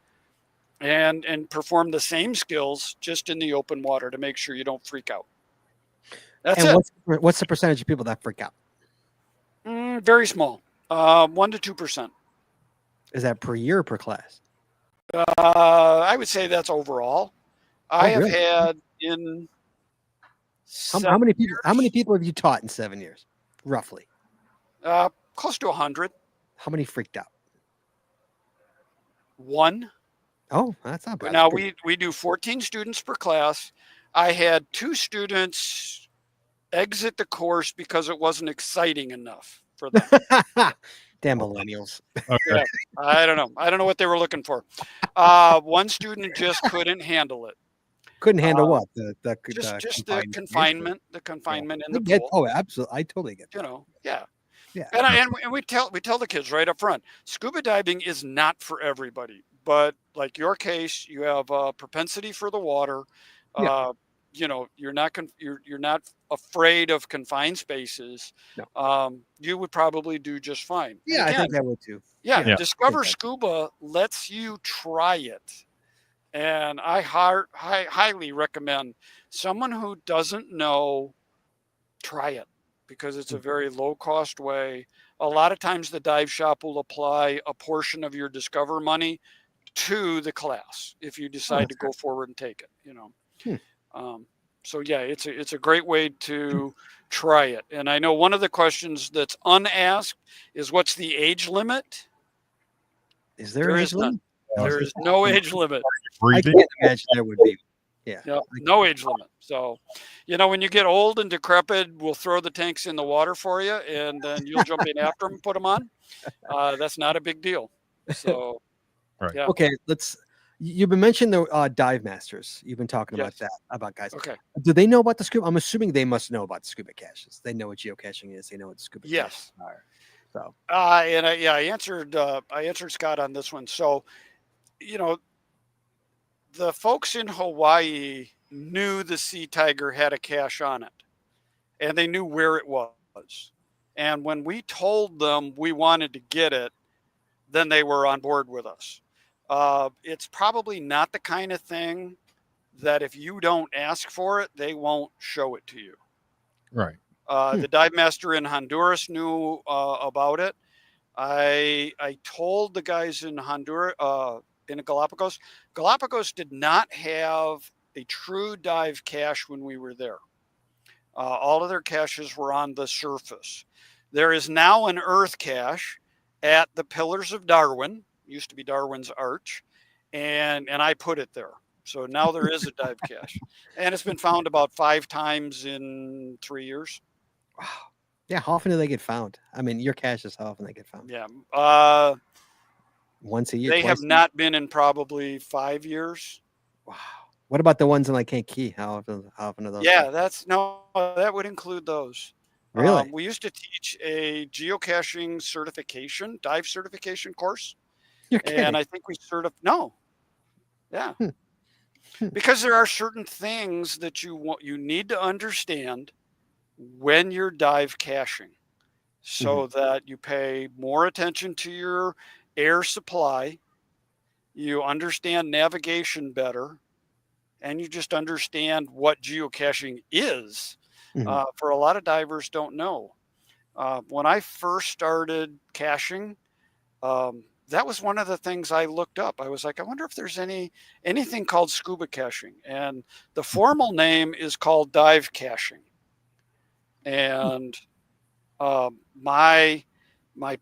and perform the same skills just in the open water to make sure you don't freak out. That's it. What's the percentage of people that freak out? Very small, 1 to 2%. Is that per year or per class? I would say that's overall. I have had in how many people have you taught in 7 years, roughly? Close to 100. How many freaked out? 1. Oh, that's not bad. Now we do 14 students per class. I had 2 students exit the course because it wasn't exciting enough for them. Damn millennials. Okay. Yeah, I don't know. I don't know what they were looking for. 1 student just couldn't handle it. Couldn't handle what? Just the confinement in the pool. Oh, absolutely. I totally get that. Yeah. Yeah. And we tell the kids right up front, scuba diving is not for everybody. But like your case, you have a propensity for the water. You're not afraid of confined spaces. No. You would probably do just fine. Yeah, again, I think I would too. Yeah. Discover Scuba lets you try it. And I highly recommend someone who doesn't know, try it, because it's a very low cost way. A lot of times the dive shop will apply a portion of your Discover money to the class if you decide to go forward and take it, So yeah, it's a great way to try it. And I know one of the questions that's unasked is, what's the age limit? Is there an age limit? There is no age limit. I can't imagine there would be. Yeah. No age limit. So, when you get old and decrepit, we'll throw the tanks in the water for you, and then you'll jump in after them and put them on. That's not a big deal. So, right. Yeah. Okay, you've been mentioning the dive masters. You've been talking about that, about guys. Okay. Do they know about the scuba? I'm assuming they must know about the scuba caches. They know what geocaching is. They know what scuba caches are. So, I answered Scott on this one. So, the folks in Hawaii knew the Sea Tiger had a cache on it, and they knew where it was. And when we told them we wanted to get it, then they were on board with us. It's probably not the kind of thing that if you don't ask for it, they won't show it to you. Right. The dive master in Honduras knew about it. I told the guys in Honduras, in Galapagos. Galapagos did not have a true dive cache when we were there. All of their caches were on the surface. There is now an earth cache at the Pillars of Darwin. Used to be Darwin's Arch, and I put it there. So now there is a dive cache, and it's been found about 5 times in 3 years. Wow. Yeah. How often do they get found? I mean, your caches, how often they get found? Yeah. Once a year. They have not been in probably 5 years. Wow. What about the ones in like Key? How often are those? Yeah, that would include those. Really? We used to teach a geocaching certification, dive certification course, You're and kidding. I think we no, yeah, Hmm. Hmm. because there are certain things that you need to understand when you're dive caching, Mhm. so that you pay more attention to your air supply, you understand navigation better, and you just understand what geocaching is. Mhm. For a lot of divers don't know. When I first started caching, that was one of the things I looked up. I was like, I wonder if there's anything called scuba caching, and the formal name is called dive caching. And my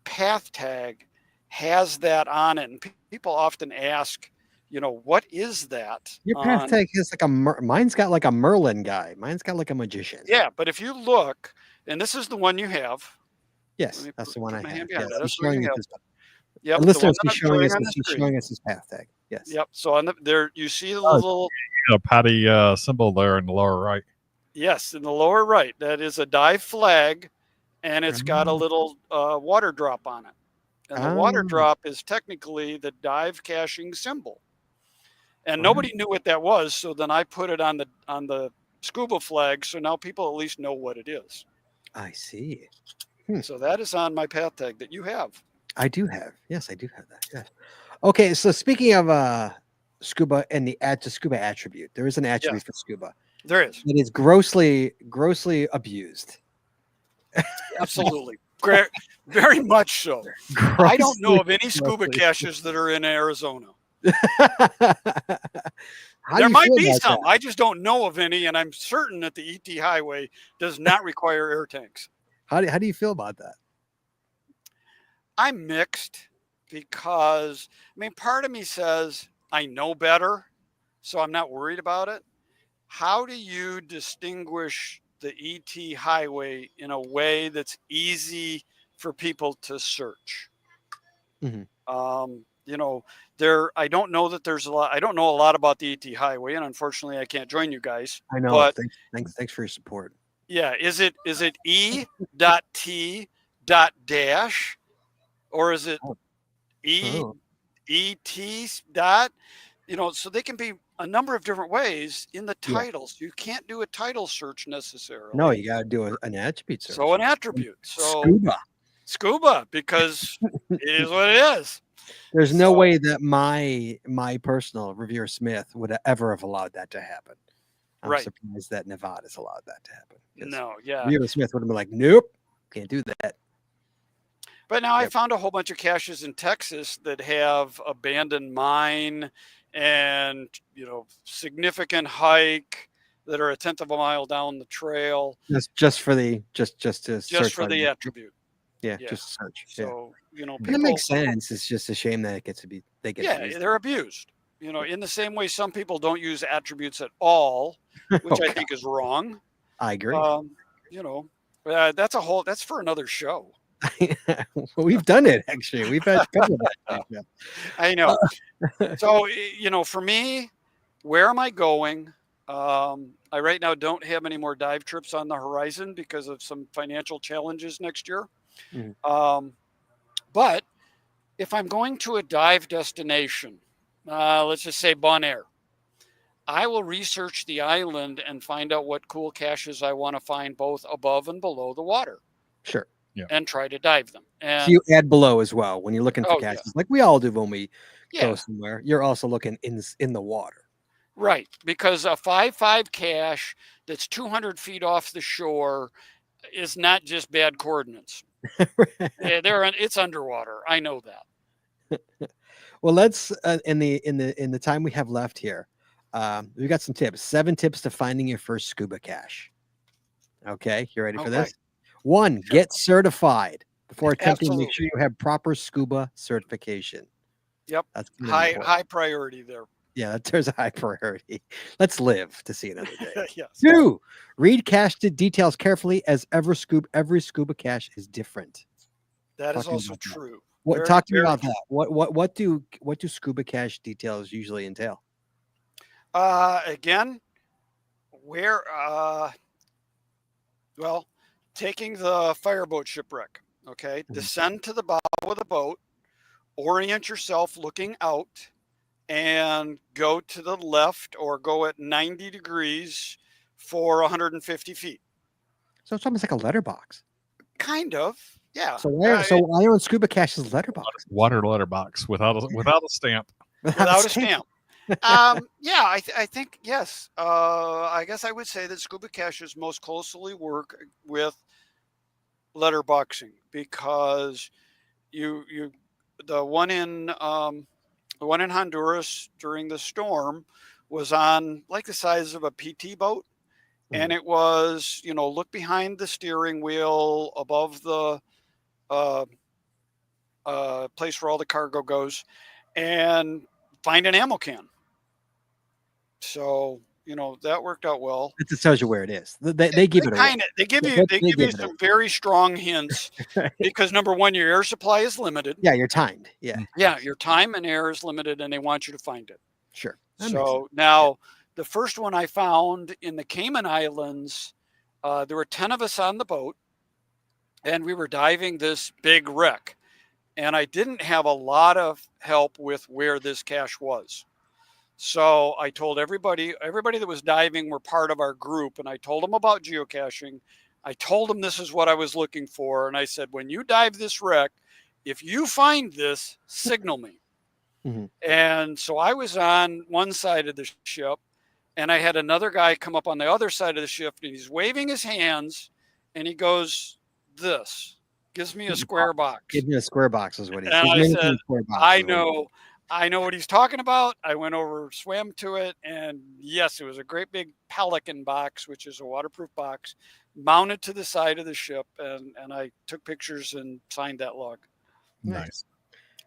path tag has that on it, and people often ask, what is that Your path on? tag is like mine's got like a Merlin guy. Mine's got like a magician. Yeah, but if you look, and this is the one you have. Let Yes, me that's the one put I my have. hand behind Yes, it. he's That's the one showing you us have. his Yep, the one listeners. that He's I'm showing showing us on this. the He's screen. showing us his path tag. Yes. Yep. So there you see the Oh, little, Patty symbol there in the lower right. yes, in the lower right. That is a dive flag, and it's got a little water drop on it. And the water oh, drop is technically the dive caching symbol. And wow. nobody knew what that was, so then I put it on the scuba flag, so now people at least know what it is. I see. So that is on my path tag that you have. I do have. Yes, I do have that. Yes. Okay, so speaking of scuba and the add to scuba attribute, there is an Yes, attribute for scuba there is. that is grossly abused. Absolutely. Very much so. I don't know Grossly, of any scuba grossly. caches that are in Arizona. How do There you might feel be about some. that? I just don't know of any, and I'm certain that the ET highway does not require air tanks. How do you feel about that? I'm mixed because, I mean, part of me says I know better, so I'm not worried about it. How do you distinguish the ET highway in a way that's easy for people to search? Mhm. You know, I don't know that there's a lot. I don't know a lot about the ET highway, and unfortunately, I can't join you guys. I know. But Thanks for your support. yeah, is it E dot T dot dash, or is it Oh, E oh. ET dot? So they can be a number of different ways in the Yeah. titles. You can't do a title search No, necessarily. you gotta do an attribute So search. an attribute. So Scuba. scuba, because it is what it is. There's no So way that my personal Revere Smith would ever have allowed that to happen. I'm right. surprised that Nevada's allowed that to happen. 'Cause No, yeah. Revere Smith would have been like, nope, can't do that. But now I Yep. found a whole bunch of caches in Texas that have abandoned mine and, significant hike that are a tenth of a mile down the trail Just for the just to just search for on the it. attribute. Yeah, Yeah. just search. Yeah. So, And that people, makes sense. It's just a shame that they get yeah, abused. they're abused. In the same way some people don't use attributes at all, Oh which I god, think is wrong. I agree. Um, you know, that's for another show. Well, we've done it actually. We've had a couple of that. Yeah. I know. So, for me, where am I going? I right now don't have any more dive trips on the horizon because of some financial challenges next year. Mhm. But if I'm going to a dive destination, let's just say Bonaire, I will research the island and find out what cool caches I want to find both above and below the water Sure. and try to dive them. So And you add below as well when you're looking for oh yeah, caches, like we all do when we go yeah, somewhere. You're also looking in the water. right. Because a 5.5 cache that's 200 feet off the shore is not just bad coordinates. Yeah, it's underwater. I know that. Well, let's in the time we have left here, we got some tips. 7 tips to finding your first scuba cache. Okay, you ready for Okay, this? 1, sure. get certified before attempting. Make Absolutely. sure you have proper scuba certification. Yep. That's really important. High priority there. Yeah, there's a high priority. Let's live to see another day. Yes. 2, read cache details carefully, as every scuba cache is different. That is Talking also about that. true. Talk to me Very about that. What do scuba cache details usually entail? Again, where well, taking the fireboat shipwreck. Okay, descend to the bow of the boat, orient yourself looking out, and go to the left or go at 90 degrees for 150 feet. So it's almost like a letterbox. Kind of, yeah. So why aren't Scuba Cache's letterbox? Water letterbox without a stamp. Without a stamp. Yeah, I think yes. I guess I would say that Scuba Caches most closely work with letterboxing, because the one in Honduras during the storm was on like the size of a PT boat, and it was, look behind the steering wheel above the place where all the cargo goes, and find an ammo can. So that worked out well. It tells you where it is. They give it away. They give you some very strong hints because number one, your air supply is limited. Yeah, you're timed. Yeah. Yeah, your time and air is limited, and they want you to find it. Sure. So now the first one I found in the Cayman Islands, there were 10 of us on the boat, and we were diving this big wreck. And I didn't have a lot of help with where this cache was. So I told everybody that was diving were part of our group, and I told them about geocaching. I told them this is what I was looking for. And I said, when you dive this wreck, if you find this, signal me. And so I was on one side of the ship, and I had another guy come up on the other side of the ship, and he's waving his hands, and he goes, this gives me a square box. Give me a square box is what he said. And I said, I know what he's talking about. I went over, swam to it, and yes, it was a great big Pelican box, which is a waterproof box, mounted to the side of the ship, and I took pictures and signed that log. Nice.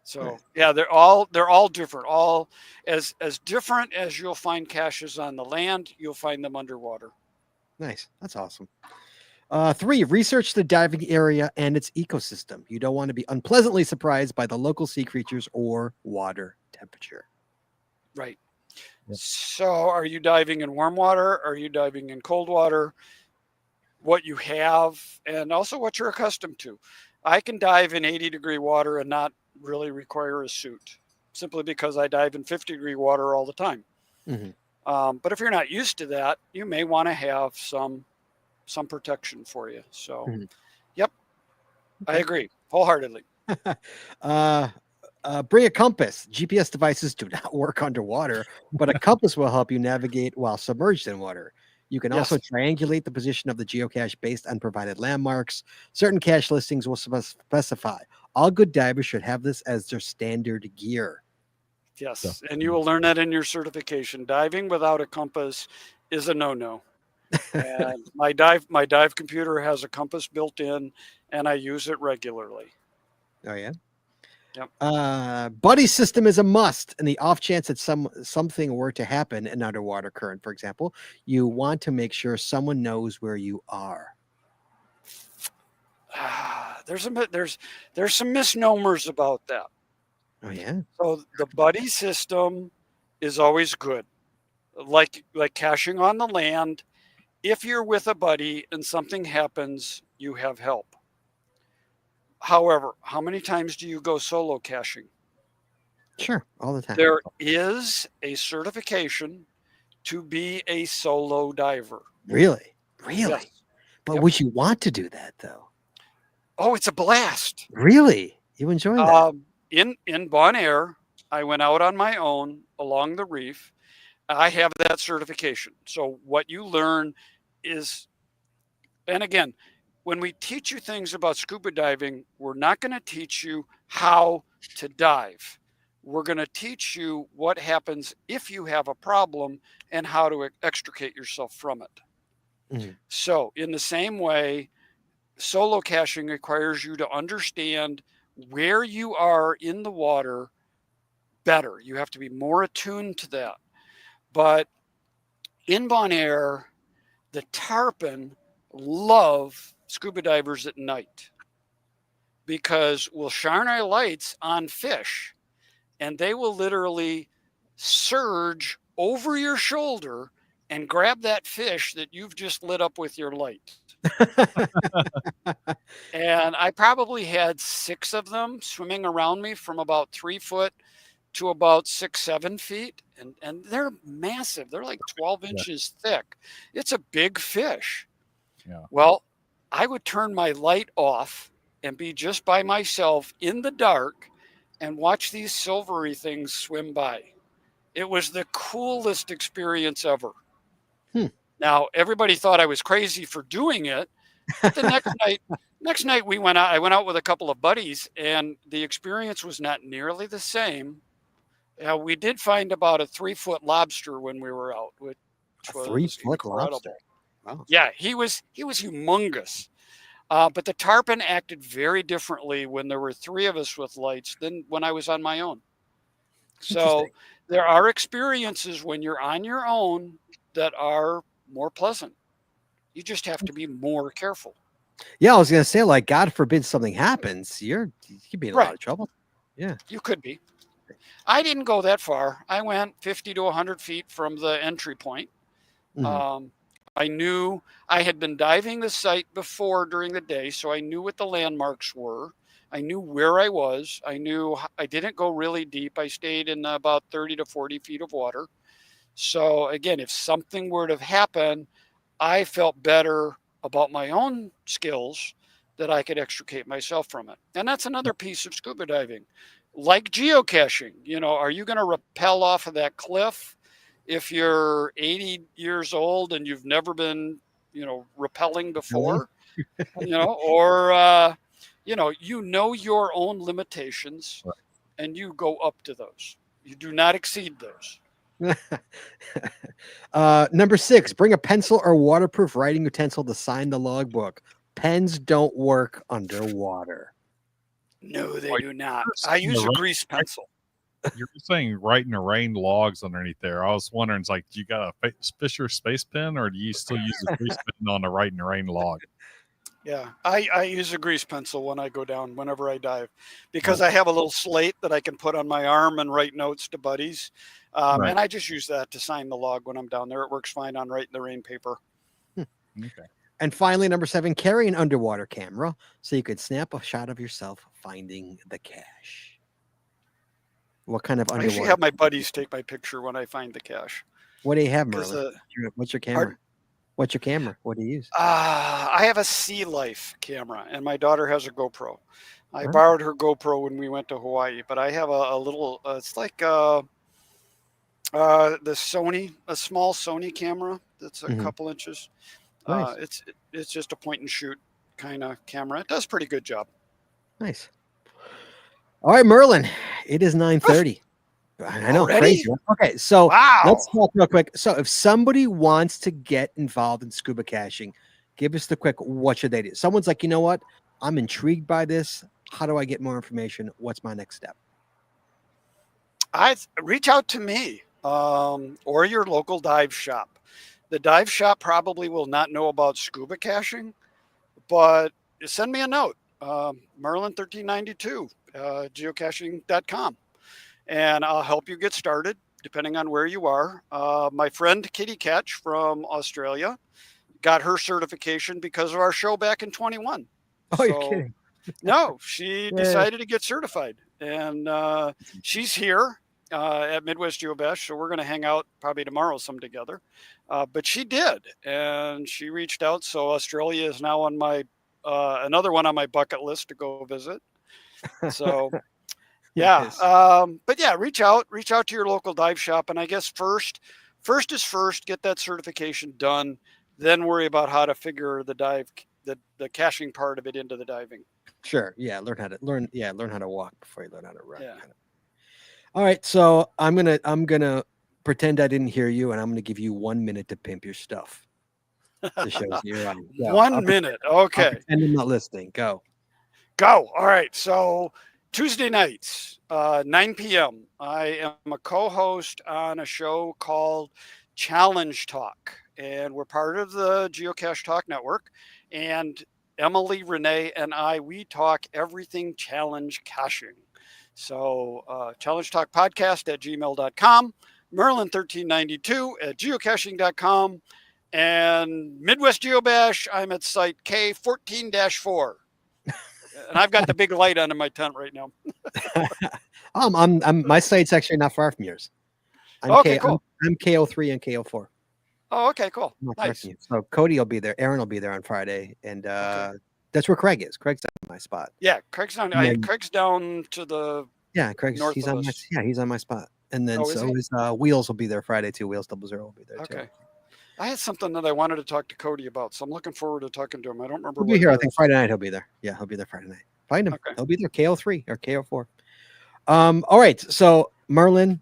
So yeah, they're all different. All as different as you'll find caches on the land, you'll find them underwater. Nice. That's awesome. 3, research the diving area and its ecosystem. You don't want to be unpleasantly surprised by the local sea creatures or water temperature. Right. So are you diving in warm water? Are you diving in cold water? What you have, and also what you're accustomed to. I can dive in 80-degree water and not really require a suit, simply because I dive in 50-degree water all the time. But if you're not used to that, you may want to have some protection for you. So, yep, I agree wholeheartedly. Bring a compass. GPS devices do not work underwater, but a compass will help you navigate while submerged in water. You can also triangulate the position of the geocache based on provided landmarks. Certain cache listings will specify. All good divers should have this as their standard gear. Yes, and you will learn that in your certification. Diving without a compass is a no-no. And my dive computer has a compass built in, and I use it regularly. Oh yeah. Yep. Buddy system is a must. In the off chance that something were to happen, an underwater current, for example, you want to make sure someone knows where you are. There's some misnomers about that. Oh yeah. So the buddy system is always good. Like caching on the land, if you're with a buddy and something happens, you have help. However, how many times do you go solo caching? Sure, all the time. There is a certification to be a solo diver. Really? Yes. But would you want to do that though? Oh, it's a blast. Really? You enjoy that? In Bonaire, I went out on my own along the reef. I have that certification. So what you learn is, and again, when we teach you things about scuba diving, we're not going to teach you how to dive. We're going to teach you what happens if you have a problem and how to extricate yourself from it. So in the same way, solo caching requires you to understand where you are in the water better. You have to be more attuned to that. But in Bonaire, the tarpon love scuba divers at night because we'll shine our lights on fish and they will literally surge over your shoulder and grab that fish that you've just lit up with your light. And I probably had 6 of them swimming around me from about 3 foot to about 6, 7 feet. And they're massive. They're like 12 Yeah. inches thick. It's a big fish. Yeah. Well, I would turn my light off and be just by myself in the dark and watch these silvery things swim by. It was the coolest experience ever. Now, everybody thought I was crazy for doing it, but the next night we went out. I went out with a couple of buddies, and the experience was not nearly the same. We did find about a 3-foot lobster when we were out, which A was 3-foot incredible. lobster. Wow. Yeah, he was humongous. But the tarpon acted very differently when there were 3 of us with lights than when I was on my own. So Interesting. there are experiences when you're on your own that are more pleasant. You just have to be more careful. Yeah, I was gonna say, like, God forbid something happens, you could be in a lot Right. of trouble. Yeah. You could be. I didn't go that far. I went 50 to 100 feet from the entry point. Mhm. I knew I had been diving the site before during the day, so I knew what the landmarks were. I knew where I was. I knew I didn't go really deep. I stayed in about 30 to 40 feet of water. So again, if something were to happen, I felt better about my own skills that I could extricate myself from it. And that's another piece of scuba diving. Like geocaching, are you going to rappel off of that cliff if you're 80 years old and you've never been, rappelling before? Or your own limitations Right. and you go up to those. You do not exceed those. Number 6, bring a pencil or waterproof writing utensil to sign the logbook. Pens don't work underwater. No, they Like, do not. you're I saying use the a rain- grease pencil. You're saying writing the rain logs underneath there. I was wondering, it's like, do you got a Fisher space pen, or do you still use a grease pen on the writing the rain log? Yeah, I use a grease pencil when I go down, whenever I dive, because I have a little slate that I can put on my arm and write notes to buddies. Right. And I just use that to sign the log when I'm down there. It works fine on writing the rain paper. Okay. And finally, number 7, carry an underwater camera so you could snap a shot of yourself finding the cache. What kind of I usually underwater? have my buddies take my picture when I find the cache. What do you have, 'Cause, Merlin? What's your camera? pardon? What's your camera? What do you use? I have a Sea Life camera, and my daughter has a GoPro. I Oh. borrowed her GoPro when we went to Hawaii, but I have a little. It's like the Sony, a small Sony camera that's a Mhm. couple inches. Nice. It's just a point and shoot kind of camera. It does a pretty good job. Nice. All right, Merlin. It is 9:30. I know, Already? crazy. Okay, so Wow. let's talk real quick. So if somebody wants to get involved in scuba caching, give us the quick, what should they do? Someone's like, you know what? I'm intrigued by this. How do I get more information? What's my next step? I reach out to me or your local dive shop. The dive shop probably will not know about scuba caching, but send me a note. Merlin1392, geocaching.com, and I'll help you get started depending on where you are. My friend Kitty Catch from Australia got her certification because of our show back in 21. Oh, you're kidding. No, she Yay. decided to get certified, and she's here at Midwest GeoBash, so we're going to hang out probably tomorrow some together. But she did, and she reached out. So Australia is now on my another one on my bucket list to go visit. So yeah, Nice. but yeah, reach out to your local dive shop, and I guess first is first, get that certification done, then worry about how to figure the caching part of it into the diving. Sure. Yeah. Learn how to walk before you learn how to run. Yeah. All right. So I'm gonna pretend I didn't hear you, and I'm gonna give you 1 minute to pimp your stuff. To show you're on. Go. 1 minute. Okay. And I'm not listening. Go. Go. All right. So Tuesday nights, 9 p.m., I am a co-host on a show called Challenge Talk, and we're part of the Geocache Talk Network. And Emily, Renee, and we talk everything challenge caching. So Challenge Talk Podcast at gmail.com, Merlin1392 at geocaching.com. And Midwest Geobash, I'm at site K14-4. And I've got the big light on in my tent right now. My site's actually not far from yours. Cool. I'm KO3 and KO4. Oh, okay, cool. Nice. So Cody will be there. Aaron will be there on Friday, and that's where Craig is. Craig's on my spot. Yeah, Craig's down. Craig's down to the north he's of on us. he's on my spot. And then Wheels will be there Friday too. Wheels 00 will be there too. Okay. I had something that I wanted to talk to Cody about, so I'm looking forward to talking to him. I don't remember. He'll be here. I think Friday night he'll be there. Yeah, he'll be there Friday night. Find him. Okay. He'll be there. KO3 or KO4. All right. So Merlin,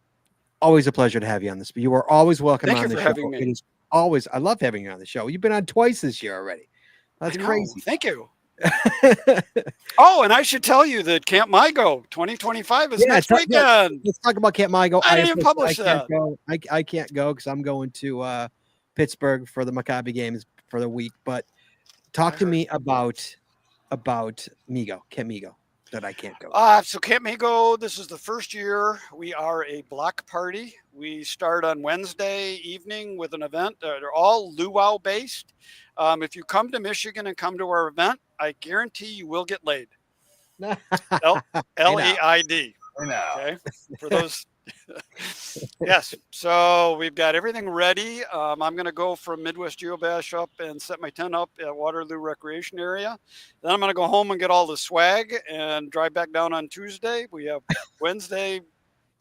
always a pleasure to have you on this. You are always welcome on the show. Thank you for having me. It is always. I love having you on the show. You've been on twice this year already. That's crazy. Thank you. Oh, and I should tell you that Camp MyGo 2025 is next weekend. Yeah. Let's talk about Camp MyGo. I didn't publish that. I can't go because I'm going to Pittsburgh for the Maccabi games for the week. But talk to me about MyGo, Camp MyGo, that I can't go. So Camp MyGo, this is the first year. We are a block party. We start on Wednesday evening with an event. They're all luau based. If you come to Michigan and come to our event, I guarantee you will get laid. L-E-I-D. Okay. For those. Yes. So we've got everything ready. I'm going to go from Midwest Geobash up and set my tent up at Waterloo Recreation Area. Then I'm going to go home and get all the swag and drive back down on Tuesday. We have Wednesday,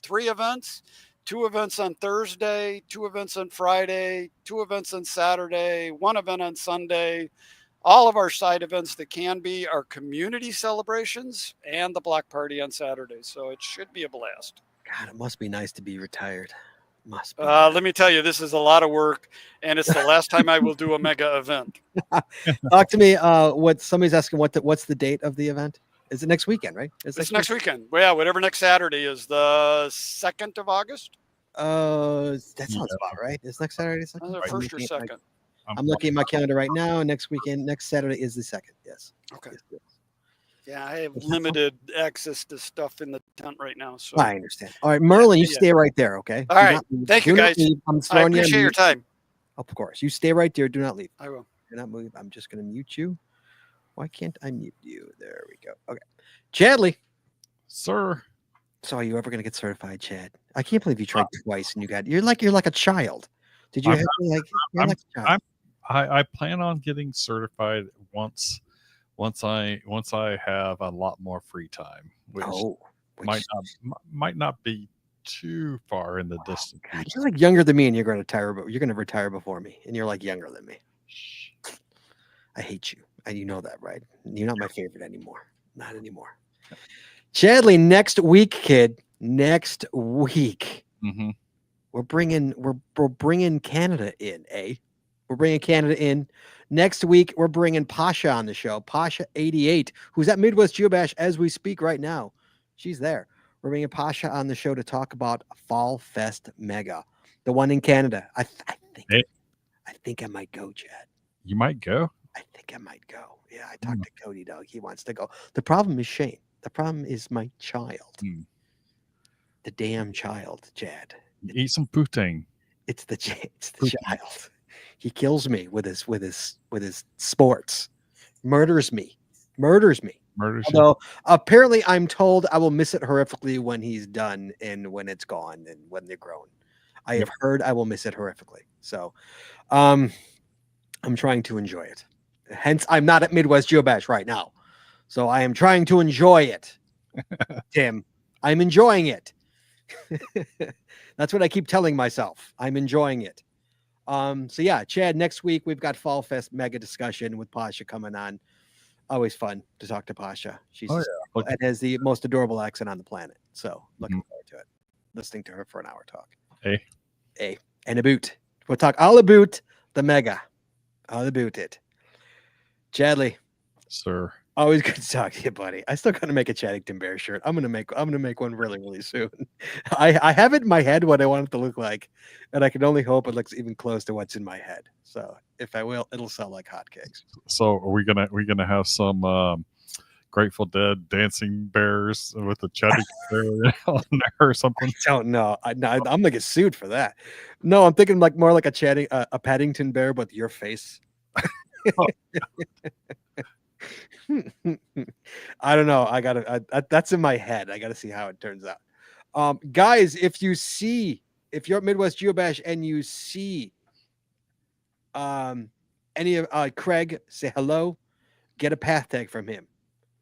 3 events. 2 events on Thursday, 2 events on Friday, 2 events on Saturday, 1 event on Sunday. All of our side events that can be our community celebrations and the block party on Saturday. So it should be a blast. God, it must be nice to be retired. Must be. Let me tell you, this is a lot of work, and it's the last time I will do a mega event. Talk to me. What somebody's asking, what's the date of the event? Is it next weekend, right? It's next weekend. Well, yeah, whatever next Saturday is, the 2nd of August. That sounds about right. Is next Saturday the 2nd? Right. First or second? I'm looking at my calendar right now. Next Saturday is the 2nd. Yes. Okay. Yes. Yeah, I have limited access to stuff in the tent right now. So I understand. All right, Merlin, you stay right there, okay? All right. Thank you, guys. I appreciate your time. Of course. You stay right there. Do not leave. I will. Do not move. I'm just going to mute you. Why can't I mute you? There we go. Okay. Chadley. Sir. So are you ever going to get certified, Chad? I can't believe you tried twice and you're like a child. Did you I plan on getting certified once I have a lot more free time, which might not be too far in the distance. God, you're like younger than me, and you're going to retire before me, and you're like younger than me. I hate you, and you know that, right? You're not my favorite anymore. Not anymore. Chadley, next week, kid. Next week, we're bringing Canada in. We're bringing Canada in. Next week, we're bringing Pasha on the show. Pasha 88, who's at Midwest Geobash as we speak right now. She's there. We're bringing Pasha on the show to talk about Fall Fest Mega, the one in Canada. I think I might go, Chad. You might go? I think I might go. Yeah, I talked to Cody, dog. He wants to go. The problem is Shane. The problem is my child. The damn child, Chad. Eat some poutine. It's the child. He kills me with his sports. Murders me. Although apparently I'm told I will miss it horrifically when he's done and when it's gone and when they're grown. I have heard I will miss it horrifically. So I'm trying to enjoy it. Hence, I'm not at Midwest Geobash right now. So I am trying to enjoy it. Tim, I'm enjoying it. That's what I keep telling myself. I'm enjoying it. So yeah, Chad, next week we've got Fall Fest mega discussion with Pasha coming on. Always fun to talk to Pasha. She's and has the most adorable accent on the planet. So looking forward to it. Listening to her for an hour talk. Hey. And about. We'll talk all about the mega. All about it. Chadley. Sir. Always good to talk to you, buddy. I still gotta make a Chaddington Bear shirt. I'm gonna make one really, really soon. I have it in my head what I want it to look like, and I can only hope it looks even close to what's in my head. So if I will, it'll sell like hotcakes. So are we gonna have some Grateful Dead dancing bears with a Chuddy bear on there or something? I don't know. I'm gonna get sued for that. No, I'm thinking like more like a Paddington bear with your face. Oh. I don't know. That's in my head. I gotta see how it turns out. Guys, if you're at Midwest Geobash and you see any of Craig, say hello, get a path tag from him.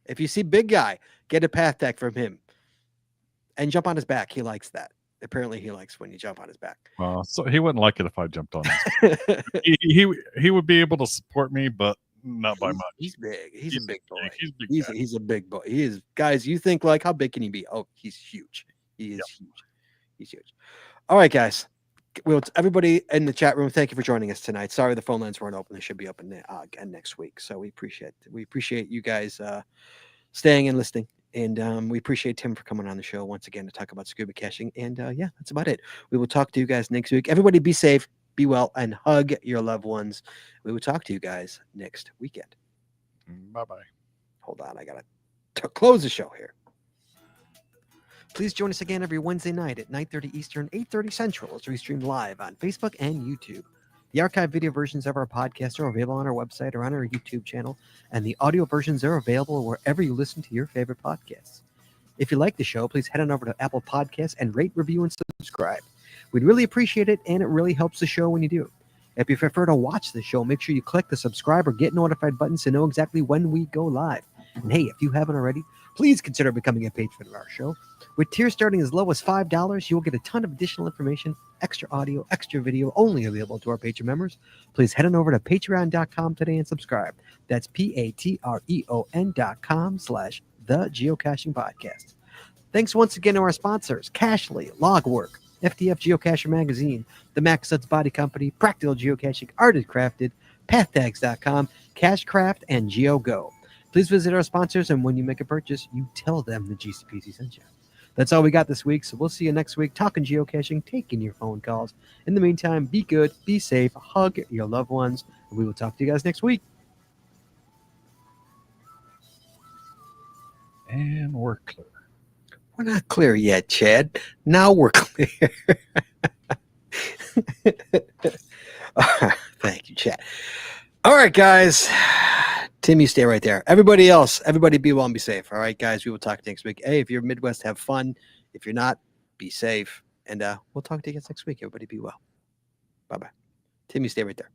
If you see Big Guy, get a path tag from him and jump on his back. He likes that. Apparently he likes when you jump on his back. So he wouldn't like it if I jumped on his back. he would be able to support me, but not by much. He's big. He's a big boy. He's a big boy. He is. Guys, you think like, how big can he be? Oh, he's huge. He is huge. He's huge. All right, guys. Well, everybody in the chat room, thank you for joining us tonight. Sorry the phone lines weren't open. They should be open again next week. So we appreciate you guys staying and listening. And we appreciate Tim for coming on the show once again to talk about scuba caching. And yeah, that's about it. We will talk to you guys next week. Everybody be safe, be well, and hug your loved ones. We will talk to you guys next weekend. Bye-bye. Hold on. I got to close the show here. Please join us again every Wednesday night at 9:30 Eastern, 8:30 Central as we stream live on Facebook and YouTube. The archived video versions of our podcast are available on our website or on our YouTube channel, and the audio versions are available wherever you listen to your favorite podcasts. If you like the show, please head on over to Apple Podcasts and rate, review, and subscribe. We'd really appreciate it, and it really helps the show when you do. If you prefer to watch the show, make sure you click the subscribe or get notified buttons to know exactly when we go live. And hey, if you haven't already, please consider becoming a patron of our show. With tiers starting as low as $5, you'll get a ton of additional information, extra audio, extra video, only available to our Patreon members. Please head on over to patreon.com today and subscribe. That's patreon.com/thegeocaching-podcast. Thanks once again to our sponsors, Cachly, Logwork, FTF Geocacher Magazine, the Max Suds Body Company, Practical Geocaching, Arted Crafted, PathTags.com, Cachecraft, and GeoGo. Please visit our sponsors, and when you make a purchase, you tell them the GCPC sent you. That's all we got this week, so we'll see you next week talking geocaching, taking your phone calls. In the meantime, be good, be safe, hug your loved ones, and we will talk to you guys next week. And we're clear. We're not clear yet, Chad. Now we're clear. Thank you, Chad. All right, guys. Tim, you stay right there. Everybody else, everybody be well and be safe. All right, guys, we will talk next week. Hey, if you're Midwest, have fun. If you're not, be safe. And we'll talk to you guys next week. Everybody be well. Bye-bye. Tim, you stay right there.